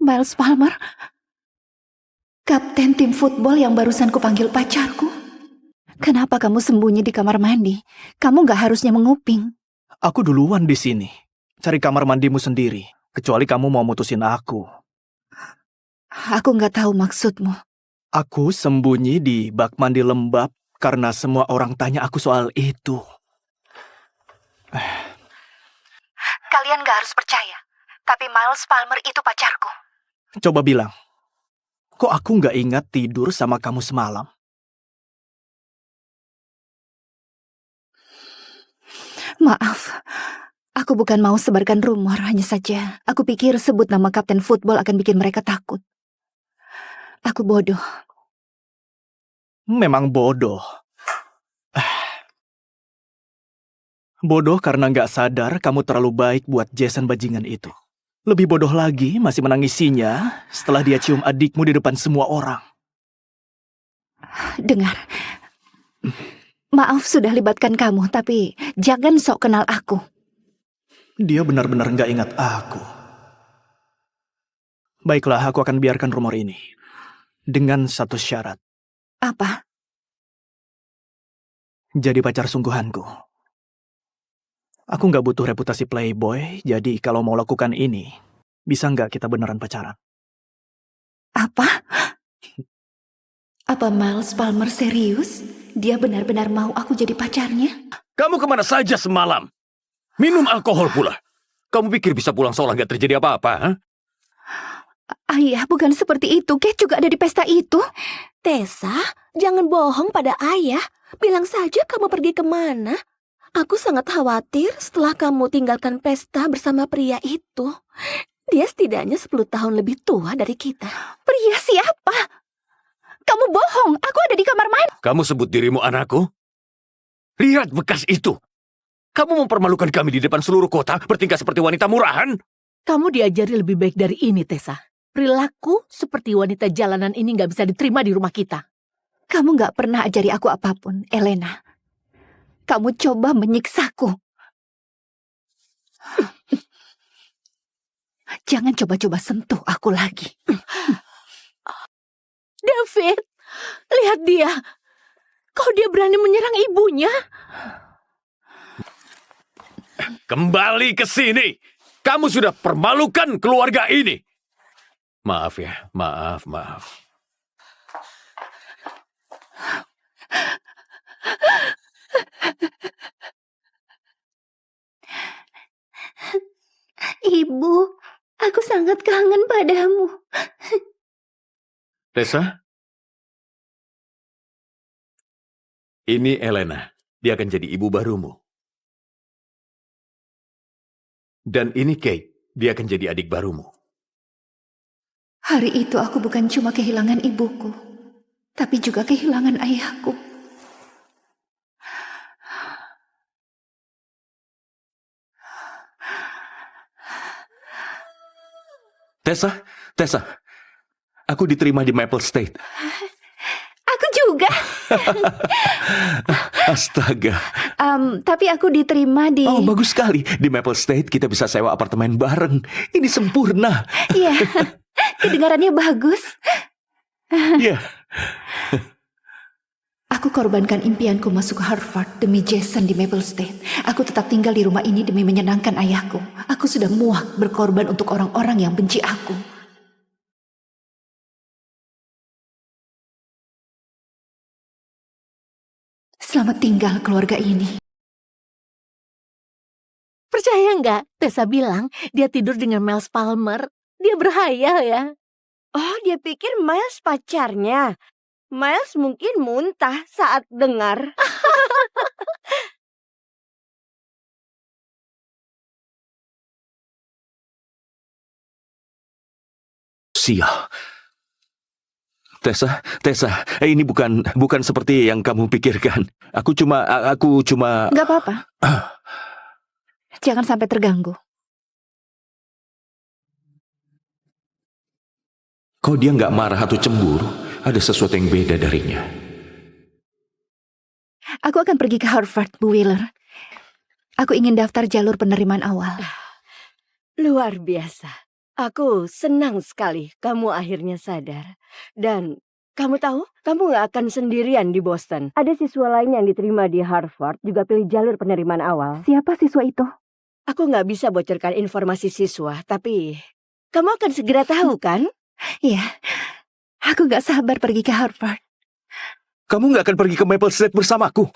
Miles Palmer? Kapten tim football yang barusan kupanggil pacarku? Kenapa kamu sembunyi di kamar mandi? Kamu gak harusnya menguping. Aku duluan di sini. Cari kamar mandimu sendiri. Kecuali kamu mau mutusin aku. Aku gak tahu maksudmu. Aku sembunyi di bak mandi lembab karena semua orang tanya aku soal itu. Kalian gak harus percaya. Tapi Miles Palmer itu pacarku. Coba bilang, kok aku nggak ingat tidur sama kamu semalam? Maaf, aku bukan mau sebarkan rumor, hanya saja aku pikir sebut nama kapten football akan bikin mereka takut. Aku bodoh. Memang bodoh. Bodoh karena nggak sadar kamu terlalu baik buat Jason bajingan itu. Lebih bodoh lagi masih menangisinya setelah dia cium adikmu di depan semua orang. Dengar, maaf sudah libatkan kamu, tapi jangan sok kenal aku. Dia benar-benar nggak ingat aku. Baiklah, aku akan biarkan rumor ini. Dengan satu syarat. Apa? Jadi pacar sungguhanku. Aku nggak butuh reputasi playboy, jadi kalau mau lakukan ini, bisa nggak kita beneran pacaran? Apa? Apa Miles Palmer serius? Dia benar-benar mau aku jadi pacarnya? Kamu kemana saja semalam? Minum alkohol pula. Kamu pikir bisa pulang seolah nggak terjadi apa-apa? Ha? Ayah, bukan seperti itu. Kate juga ada di pesta itu. Tessa, jangan bohong pada ayah. Bilang saja kamu pergi kemana. Aku sangat khawatir setelah kamu tinggalkan pesta bersama pria itu. Dia setidaknya 10 tahun lebih tua dari kita. Pria siapa? Kamu bohong. Aku ada di kamar mandi. Kamu sebut dirimu anakku? Lihat bekas itu. Kamu mempermalukan kami di depan seluruh kota, bertingkah seperti wanita murahan. Kamu diajari lebih baik dari ini, Tessa. Perilaku seperti wanita jalanan ini nggak bisa diterima di rumah kita. Kamu gak pernah ajari aku apapun, Elena. Kamu coba menyiksaku. Jangan coba-coba sentuh aku lagi. David, lihat dia. Kok dia berani menyerang ibunya? Kembali ke sini. Kamu sudah permalukan keluarga ini. Maaf ya, maaf. Ibu, aku sangat kangen padamu. Tessa? Ini Elena. Dia akan jadi ibu barumu. Dan ini Kate. Dia akan jadi adik barumu. Hari itu aku bukan cuma kehilangan ibuku, tapi juga kehilangan ayahku. Tessa, aku diterima di Maple State. Aku juga. Astaga. Tapi aku diterima di... Oh, bagus sekali. Di Maple State kita bisa sewa apartemen bareng. Ini sempurna. Iya, kedengarannya bagus. Iya. Aku korbankan impianku masuk Harvard demi Jason di Maple State. Aku tetap tinggal di rumah ini demi menyenangkan ayahku. Aku sudah muak berkorban untuk orang-orang yang benci aku. Selamat tinggal keluarga ini. Percaya nggak? Tessa bilang dia tidur dengan Miles Palmer. Dia berhayal ya. Oh, dia pikir Miles pacarnya. Miles mungkin muntah saat dengar. Sial. Tessa, ini bukan seperti yang kamu pikirkan. Aku cuma... Nggak apa-apa. Jangan sampai terganggu. Kok dia nggak marah atau cemburu? Ada sesuatu yang beda darinya. Aku akan pergi ke Harvard, Bu Wheeler. Aku ingin daftar jalur penerimaan awal. Luar biasa. Aku senang sekali kamu akhirnya sadar. Dan kamu tahu, kamu gak akan sendirian di Boston. Ada siswa lain yang diterima di Harvard juga pilih jalur penerimaan awal. Siapa siswa itu? Aku gak bisa bocorkan informasi siswa, tapi kamu akan segera tahu kan? Iya, aku gak sabar pergi ke Harvard. Kamu nggak akan pergi ke Maple State bersamaku.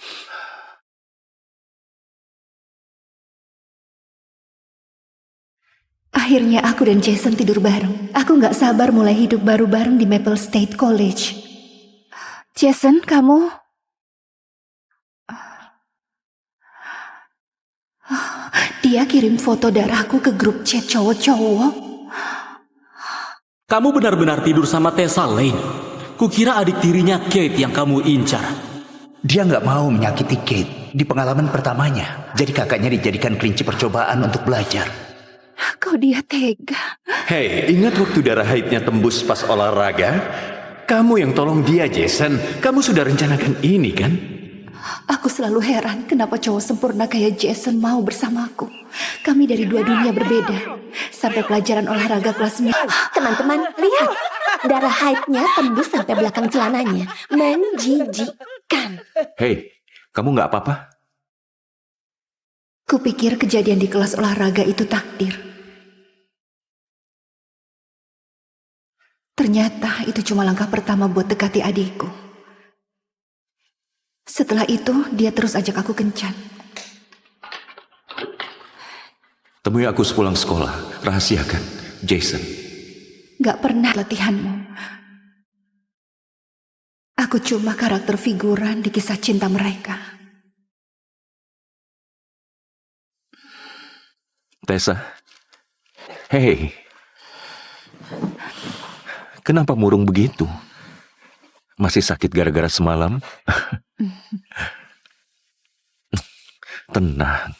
Akhirnya aku dan Jason tidur bareng. Aku gak sabar mulai hidup baru bareng di Maple State College. Jason, kamu... Dia kirim foto darahku ke grup chat cowok-cowok. Kamu benar-benar tidur sama Tessa Lane. Kukira adik tirinya Kate yang kamu incar. Dia nggak mau menyakiti Kate di pengalaman pertamanya. Jadi kakaknya dijadikan kelinci percobaan untuk belajar. Kok dia tega? Hei, ingat waktu darah haidnya tembus pas olahraga? Kamu yang tolong dia, Jason. Kamu sudah rencanakan ini, kan? Aku selalu heran kenapa cowok sempurna kayak Jason mau bersamaku. Kami dari dua dunia berbeda. Sampai pelajaran olahraga kelas 9. Teman-teman, lihat. Darah haidnya tembus sampai belakang celananya. Menjijikkan. Hei, kamu nggak apa-apa? Kupikir kejadian di kelas olahraga itu takdir. Ternyata itu cuma langkah pertama buat dekati adikku. Setelah itu, dia terus ajak aku kencan. Temui aku sepulang sekolah. Rahasiakan, Jason. Gak pernah latihanmu. Aku cuma karakter figuran di kisah cinta mereka. Tessa. Hei. Kenapa murung begitu? Masih sakit gara-gara semalam? Tenang.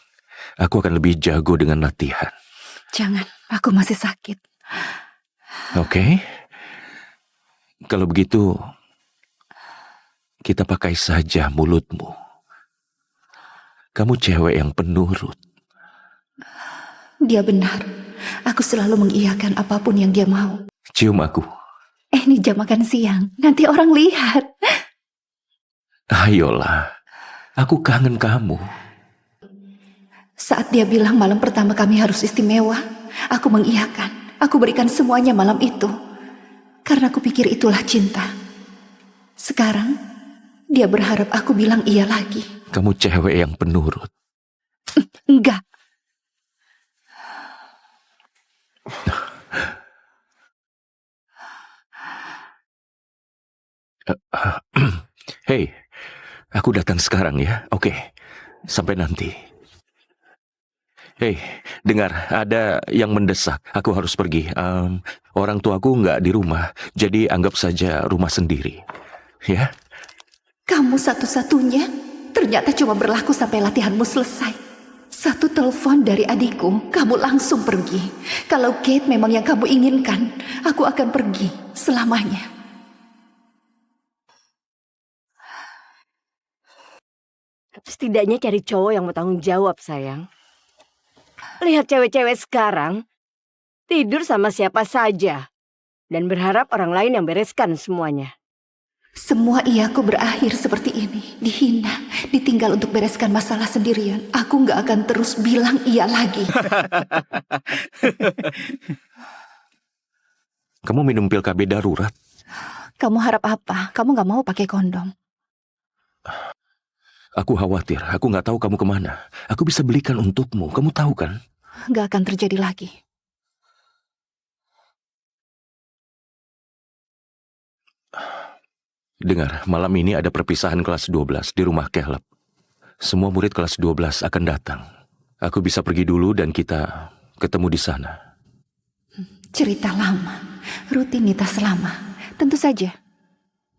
Aku akan lebih jago dengan latihan. Jangan, aku masih sakit. Oke. Kalau begitu, kita pakai saja mulutmu. Kamu cewek yang penurut. Dia benar. Aku selalu mengiyakan apapun yang dia mau. Cium aku. Ini jam makan siang. Nanti orang lihat. Ayolah. Aku kangen kamu. Saat dia bilang malam pertama kami harus istimewa, aku mengiyakan. Aku berikan semuanya malam itu. Karena aku pikir itulah cinta. Sekarang, dia berharap aku bilang iya lagi. Kamu cewek yang penurut. Enggak. Hei, aku datang sekarang ya. Oke, sampai nanti. Hei, dengar, ada yang mendesak. Aku harus pergi. Orang tuaku nggak di rumah, jadi anggap saja rumah sendiri. Ya? Kamu satu-satunya ternyata cuma berlaku sampai latihanmu selesai. Satu telepon dari adikku, kamu langsung pergi. Kalau Kate memang yang kamu inginkan, aku akan pergi selamanya. Setidaknya cari cowok yang mau tanggung jawab, sayang. Lihat cewek-cewek sekarang, tidur sama siapa saja. Dan berharap orang lain yang bereskan semuanya. Semua iyaku berakhir seperti ini. Dihina, ditinggal untuk bereskan masalah sendirian. Aku gak akan terus bilang iya lagi. Kamu minum pil KB darurat? Kamu harap apa? Kamu gak mau pakai kondom. Aku khawatir, aku nggak tahu kamu kemana. Aku bisa belikan untukmu, kamu tahu kan? Gak akan terjadi lagi. Dengar, malam ini ada perpisahan kelas 12 di rumah Caleb. Semua murid kelas 12 akan datang. Aku bisa pergi dulu dan kita ketemu di sana. Cerita lama. Rutinitas lama. Tentu saja.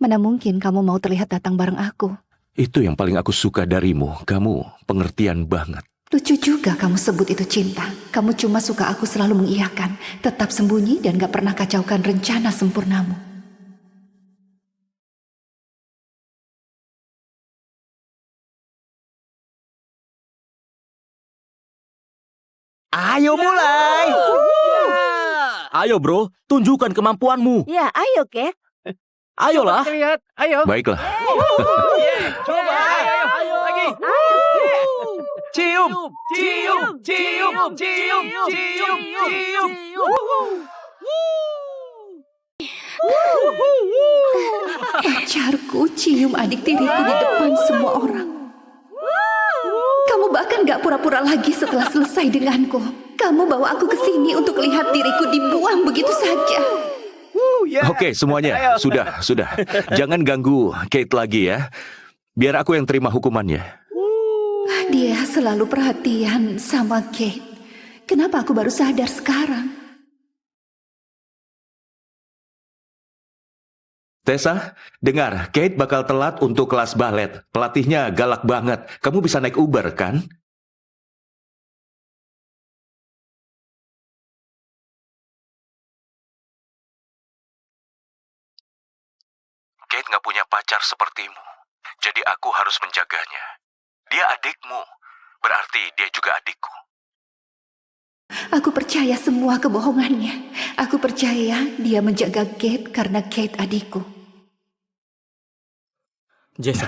Mana mungkin kamu mau terlihat datang bareng aku? Itu yang paling aku suka darimu. Kamu pengertian banget. Lucu juga kamu sebut itu cinta. Kamu cuma suka aku selalu mengiyakan, tetap sembunyi dan gak pernah kacaukan rencana sempurnamu. Ayo mulai. Ayo bro, tunjukkan kemampuanmu. Ya, ayo, Kate. Ayolah. Lihat, ayo. Baiklah. Coba, ayo lagi. Cium, cium, cium, cium, cium, cium. Pacarku cium adik tiriku di depan semua orang. Kamu bahkan gak pura-pura lagi setelah selesai denganku. Kamu bawa aku ke sini untuk lihat diriku dibuang begitu saja. Oke, semuanya. Sudah. Jangan ganggu Kate lagi ya. Biar aku yang terima hukumannya. Dia selalu perhatian sama Kate. Kenapa aku baru sadar sekarang? Tessa, dengar, Kate bakal telat untuk kelas balet. Pelatihnya galak banget. Kamu bisa naik Uber, kan? Kate nggak punya pacar sepertimu. Jadi aku harus menjaganya. Dia adikmu. Berarti dia juga adikku. Aku percaya semua kebohongannya. Aku percaya dia menjaga Kate karena Kate adikku. Jason,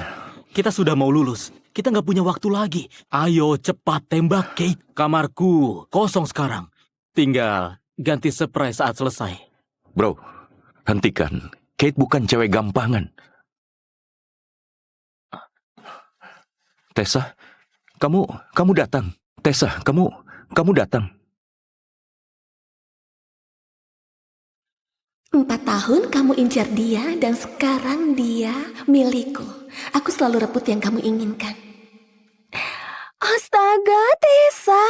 kita sudah mau lulus. Kita nggak punya waktu lagi. Ayo cepat tembak Kate. Kamarku kosong sekarang. Tinggal ganti surprise saat selesai. Bro, hentikan. Kate bukan cewek gampangan. Tessa, kamu datang. Tessa, kamu datang. 4 tahun kamu incar dia dan sekarang dia milikku. Aku selalu rebut yang kamu inginkan. Astaga, Tessa.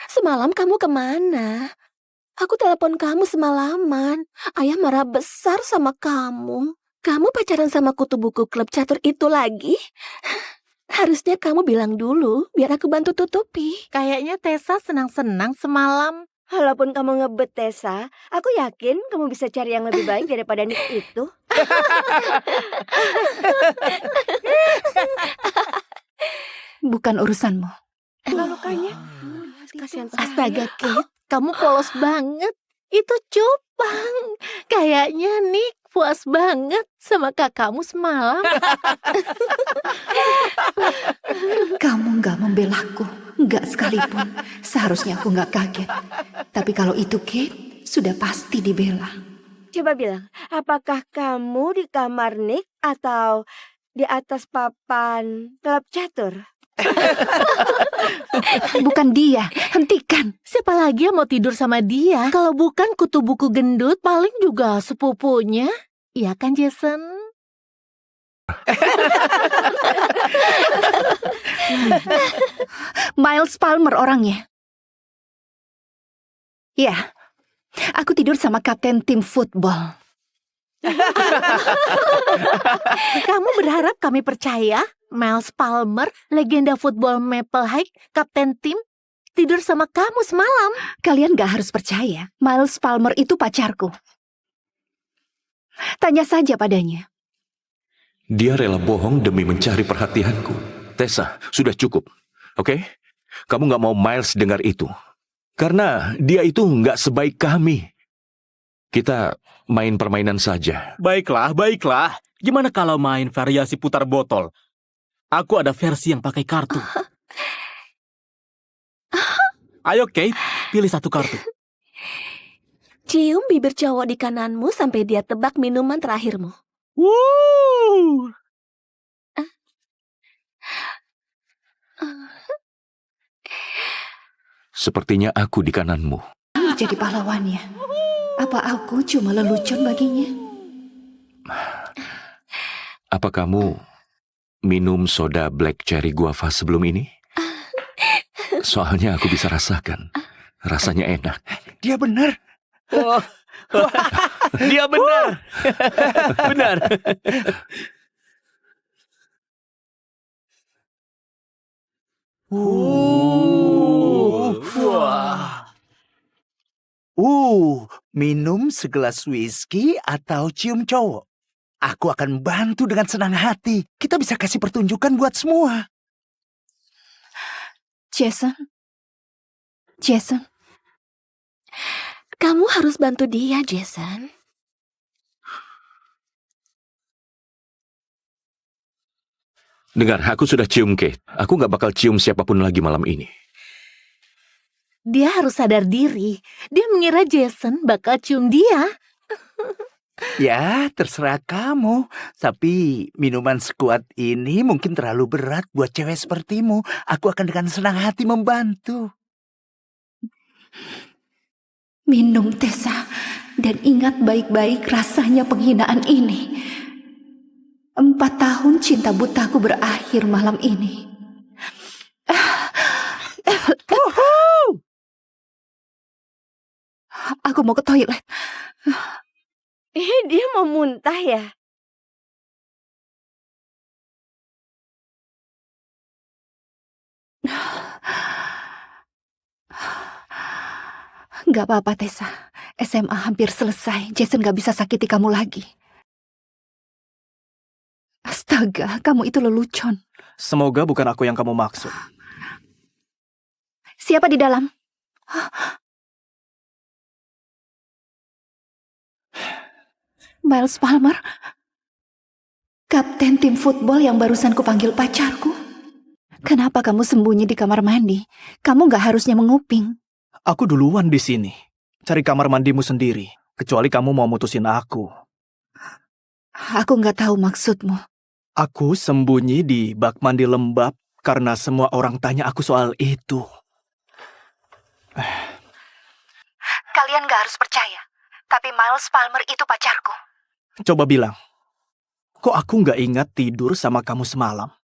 Semalam kamu kemana? Aku telepon kamu semalaman. Ayah marah besar sama kamu. Kamu pacaran sama kutu buku klub catur itu lagi? Harusnya kamu bilang dulu, biar aku bantu tutupi. Kayaknya Tessa senang-senang semalam. Walaupun kamu ngebet, Tessa, aku yakin kamu bisa cari yang lebih baik daripada Nick itu. Bukan urusanmu. Lukanya. Kasihan Astaga, Kate, kamu polos banget. Itu cupang. Kayaknya Nick puas banget sama kakakmu semalam. Kamu gak membelaku. Gak sekalipun. Seharusnya aku gak kaget. Tapi kalau itu Kate, sudah pasti dibela. Coba bilang, apakah kamu di kamar Nick atau di atas papan klub catur? Bukan dia. Hentikan. Siapa lagi yang mau tidur sama dia? Kalau bukan kutu buku gendut, paling juga sepupunya. Iya kan, Jason? Miles Palmer orangnya. Ya, aku tidur sama kapten tim football. Kamu berharap kami percaya? Miles Palmer, legenda football Maple High, kapten tim, tidur sama kamu semalam. Kalian gak harus percaya. Miles Palmer itu pacarku. Tanya saja padanya. Dia rela bohong demi mencari perhatianku. Tessa, sudah cukup. Oke? Kamu nggak mau Miles dengar itu. Karena dia itu nggak sebaik kami. Kita main permainan saja. Baiklah. Gimana kalau main variasi putar botol? Aku ada versi yang pakai kartu. Ayo Kate, pilih satu kartu. Cium bibir cowok di kananmu sampai dia tebak minuman terakhirmu. Woo! Sepertinya aku di kananmu. Kamu jadi pahlawannya. Apa aku cuma lelucon baginya? Apa kamu minum soda black cherry guava sebelum ini? Soalnya aku bisa rasakan. Rasanya enak. Dia benar. Oh, dia benar. Benar. Wah. Minum segelas whisky atau cium cowok. Aku akan bantu dengan senang hati. Kita bisa kasih pertunjukan buat semua. Jason. Jason. Kamu harus bantu dia, Jason. Dengar, aku sudah cium Kate. Aku nggak bakal cium siapapun lagi malam ini. Dia harus sadar diri. Dia mengira Jason bakal cium dia. Ya, terserah kamu. Tapi minuman sekuat ini mungkin terlalu berat buat cewek sepertimu. Aku akan dengan senang hati membantu. Minum, Tessa. Dan ingat baik-baik rasanya penghinaan ini. 4 tahun cinta butaku berakhir malam ini. Aku mau ke toilet. Dia mau muntah ya? Gak apa-apa, Tessa. SMA hampir selesai. Jason gak bisa sakiti kamu lagi. Astaga, kamu itu lelucon. Semoga bukan aku yang kamu maksud. Siapa di dalam? Miles Palmer? Kapten tim football yang barusan kupanggil pacarku? Kenapa kamu sembunyi di kamar mandi? Kamu gak harusnya menguping. Aku duluan di sini. Cari kamar mandimu sendiri. Kecuali kamu mau mutusin aku. Aku gak tahu maksudmu. Aku sembunyi di bak mandi lembab karena semua orang tanya aku soal itu. Kalian gak harus percaya. Tapi Miles Palmer itu pacarku. Coba bilang, kok aku gak ingat tidur sama kamu semalam?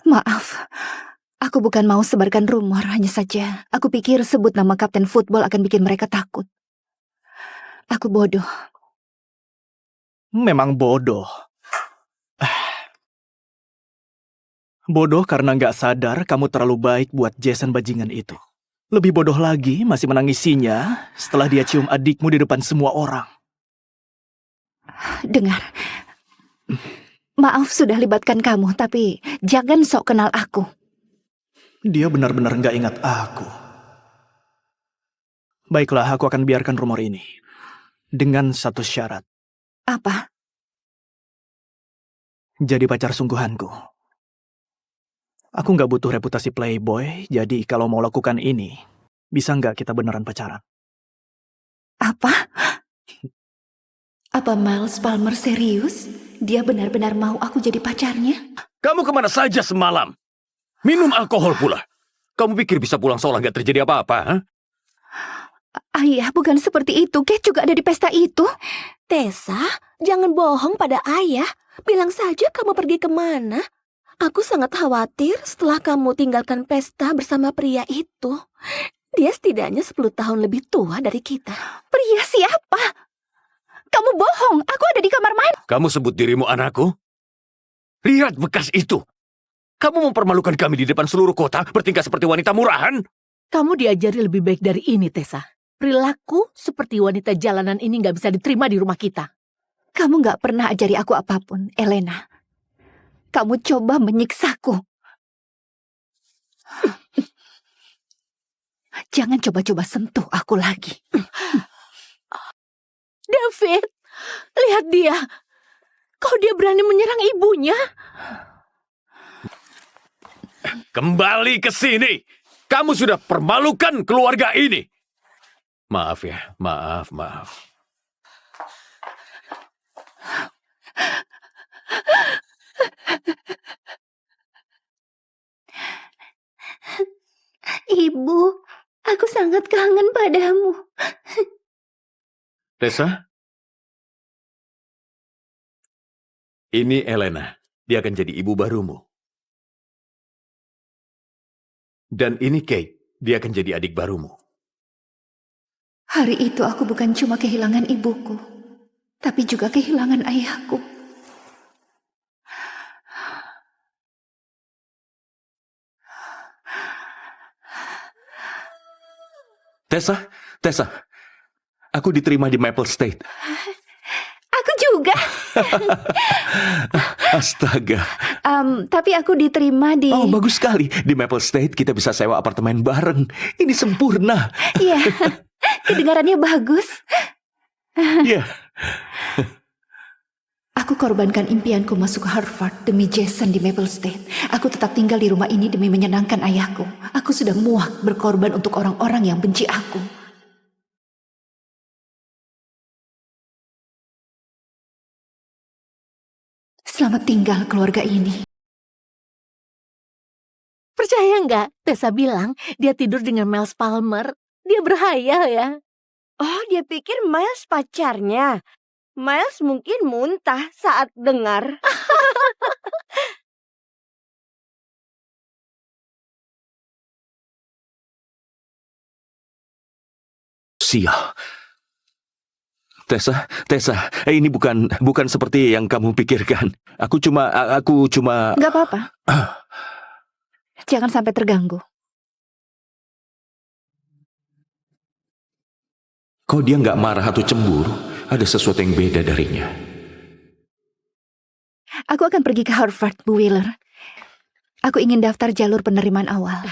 Maaf, aku bukan mau sebarkan rumor, hanya saja aku pikir sebut nama kapten football akan bikin mereka takut. Aku bodoh. Memang bodoh. Bodoh karena gak sadar kamu terlalu baik buat Jason bajingan itu. Lebih bodoh lagi masih menangisinya setelah dia cium adikmu di depan semua orang. Dengar, maaf sudah libatkan kamu, tapi jangan sok kenal aku. Dia benar-benar gak ingat aku. Baiklah, aku akan biarkan rumor ini. Dengan satu syarat. Apa? Jadi pacar sungguhanku. Aku gak butuh reputasi playboy, jadi kalau mau lakukan ini, bisa gak kita beneran pacaran? Apa? Apa Miles Palmer serius? Dia benar-benar mau aku jadi pacarnya? Kamu kemana saja semalam? Minum alkohol pula. Kamu pikir bisa pulang seolah nggak terjadi apa-apa? Ha? Ayah, bukan seperti itu. Kate juga ada di pesta itu. Tessa, jangan bohong pada ayah. Bilang saja kamu pergi kemana. Aku sangat khawatir setelah kamu tinggalkan pesta bersama pria itu. Dia setidaknya 10 tahun lebih tua dari kita. Pria siapa? Kamu bohong. Aku ada di kamar mandi. Kamu sebut dirimu anakku? Lihat bekas itu. Kamu mempermalukan kami di depan seluruh kota, bertingkah seperti wanita murahan. Kamu diajari lebih baik dari ini, Tessa. Perilaku seperti wanita jalanan ini gak bisa diterima di rumah kita. Kamu gak pernah ajari aku apapun, Elena. Kamu coba menyiksaku. Jangan coba-coba sentuh aku lagi. David, lihat dia. Kok dia berani menyerang ibunya? Kembali ke sini. Kamu sudah permalukan keluarga ini. Maaf ya, maaf. Ibu, aku sangat kangen padamu. Tessa? Ini Elena. Dia akan jadi ibu barumu. Dan ini Kate. Dia akan jadi adik barumu. Hari itu aku bukan cuma kehilangan ibuku, tapi juga kehilangan ayahku. Tessa, aku diterima di Maple State. Aku juga. Astaga. Tapi aku diterima di... Oh, bagus sekali. Di Maple State kita bisa sewa apartemen bareng. Ini sempurna. Iya, kedengarannya bagus. Iya. Aku korbankan impianku masuk Harvard demi Jason di Maple State. Aku tetap tinggal di rumah ini demi menyenangkan ayahku. Aku sudah muak berkorban untuk orang-orang yang benci aku. Selamat tinggal keluarga ini. Percaya nggak? Tessa bilang dia tidur dengan Miles Palmer. Dia berhayal ya. Oh, dia pikir Miles pacarnya. Miles mungkin muntah saat dengar. Sial. Tessa, ini bukan seperti yang kamu pikirkan. Aku cuma... Gak apa-apa. Jangan sampai terganggu. Kok dia nggak marah atau cemburu? Ada sesuatu yang beda darinya. Aku akan pergi ke Harvard, Bu Wheeler. Aku ingin daftar jalur penerimaan awal.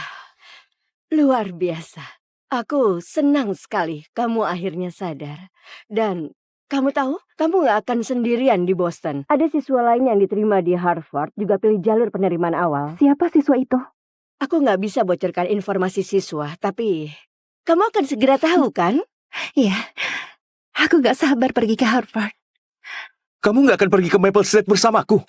Luar biasa. Aku senang sekali kamu akhirnya sadar. Dan kamu tahu, kamu gak akan sendirian di Boston. Ada siswa lain yang diterima di Harvard juga pilih jalur penerimaan awal. Siapa siswa itu? Aku gak bisa bocorkan informasi siswa, tapi kamu akan segera tahu kan? Iya, aku gak sabar pergi ke Harvard. Kamu nggak akan pergi ke Maple State bersamaku?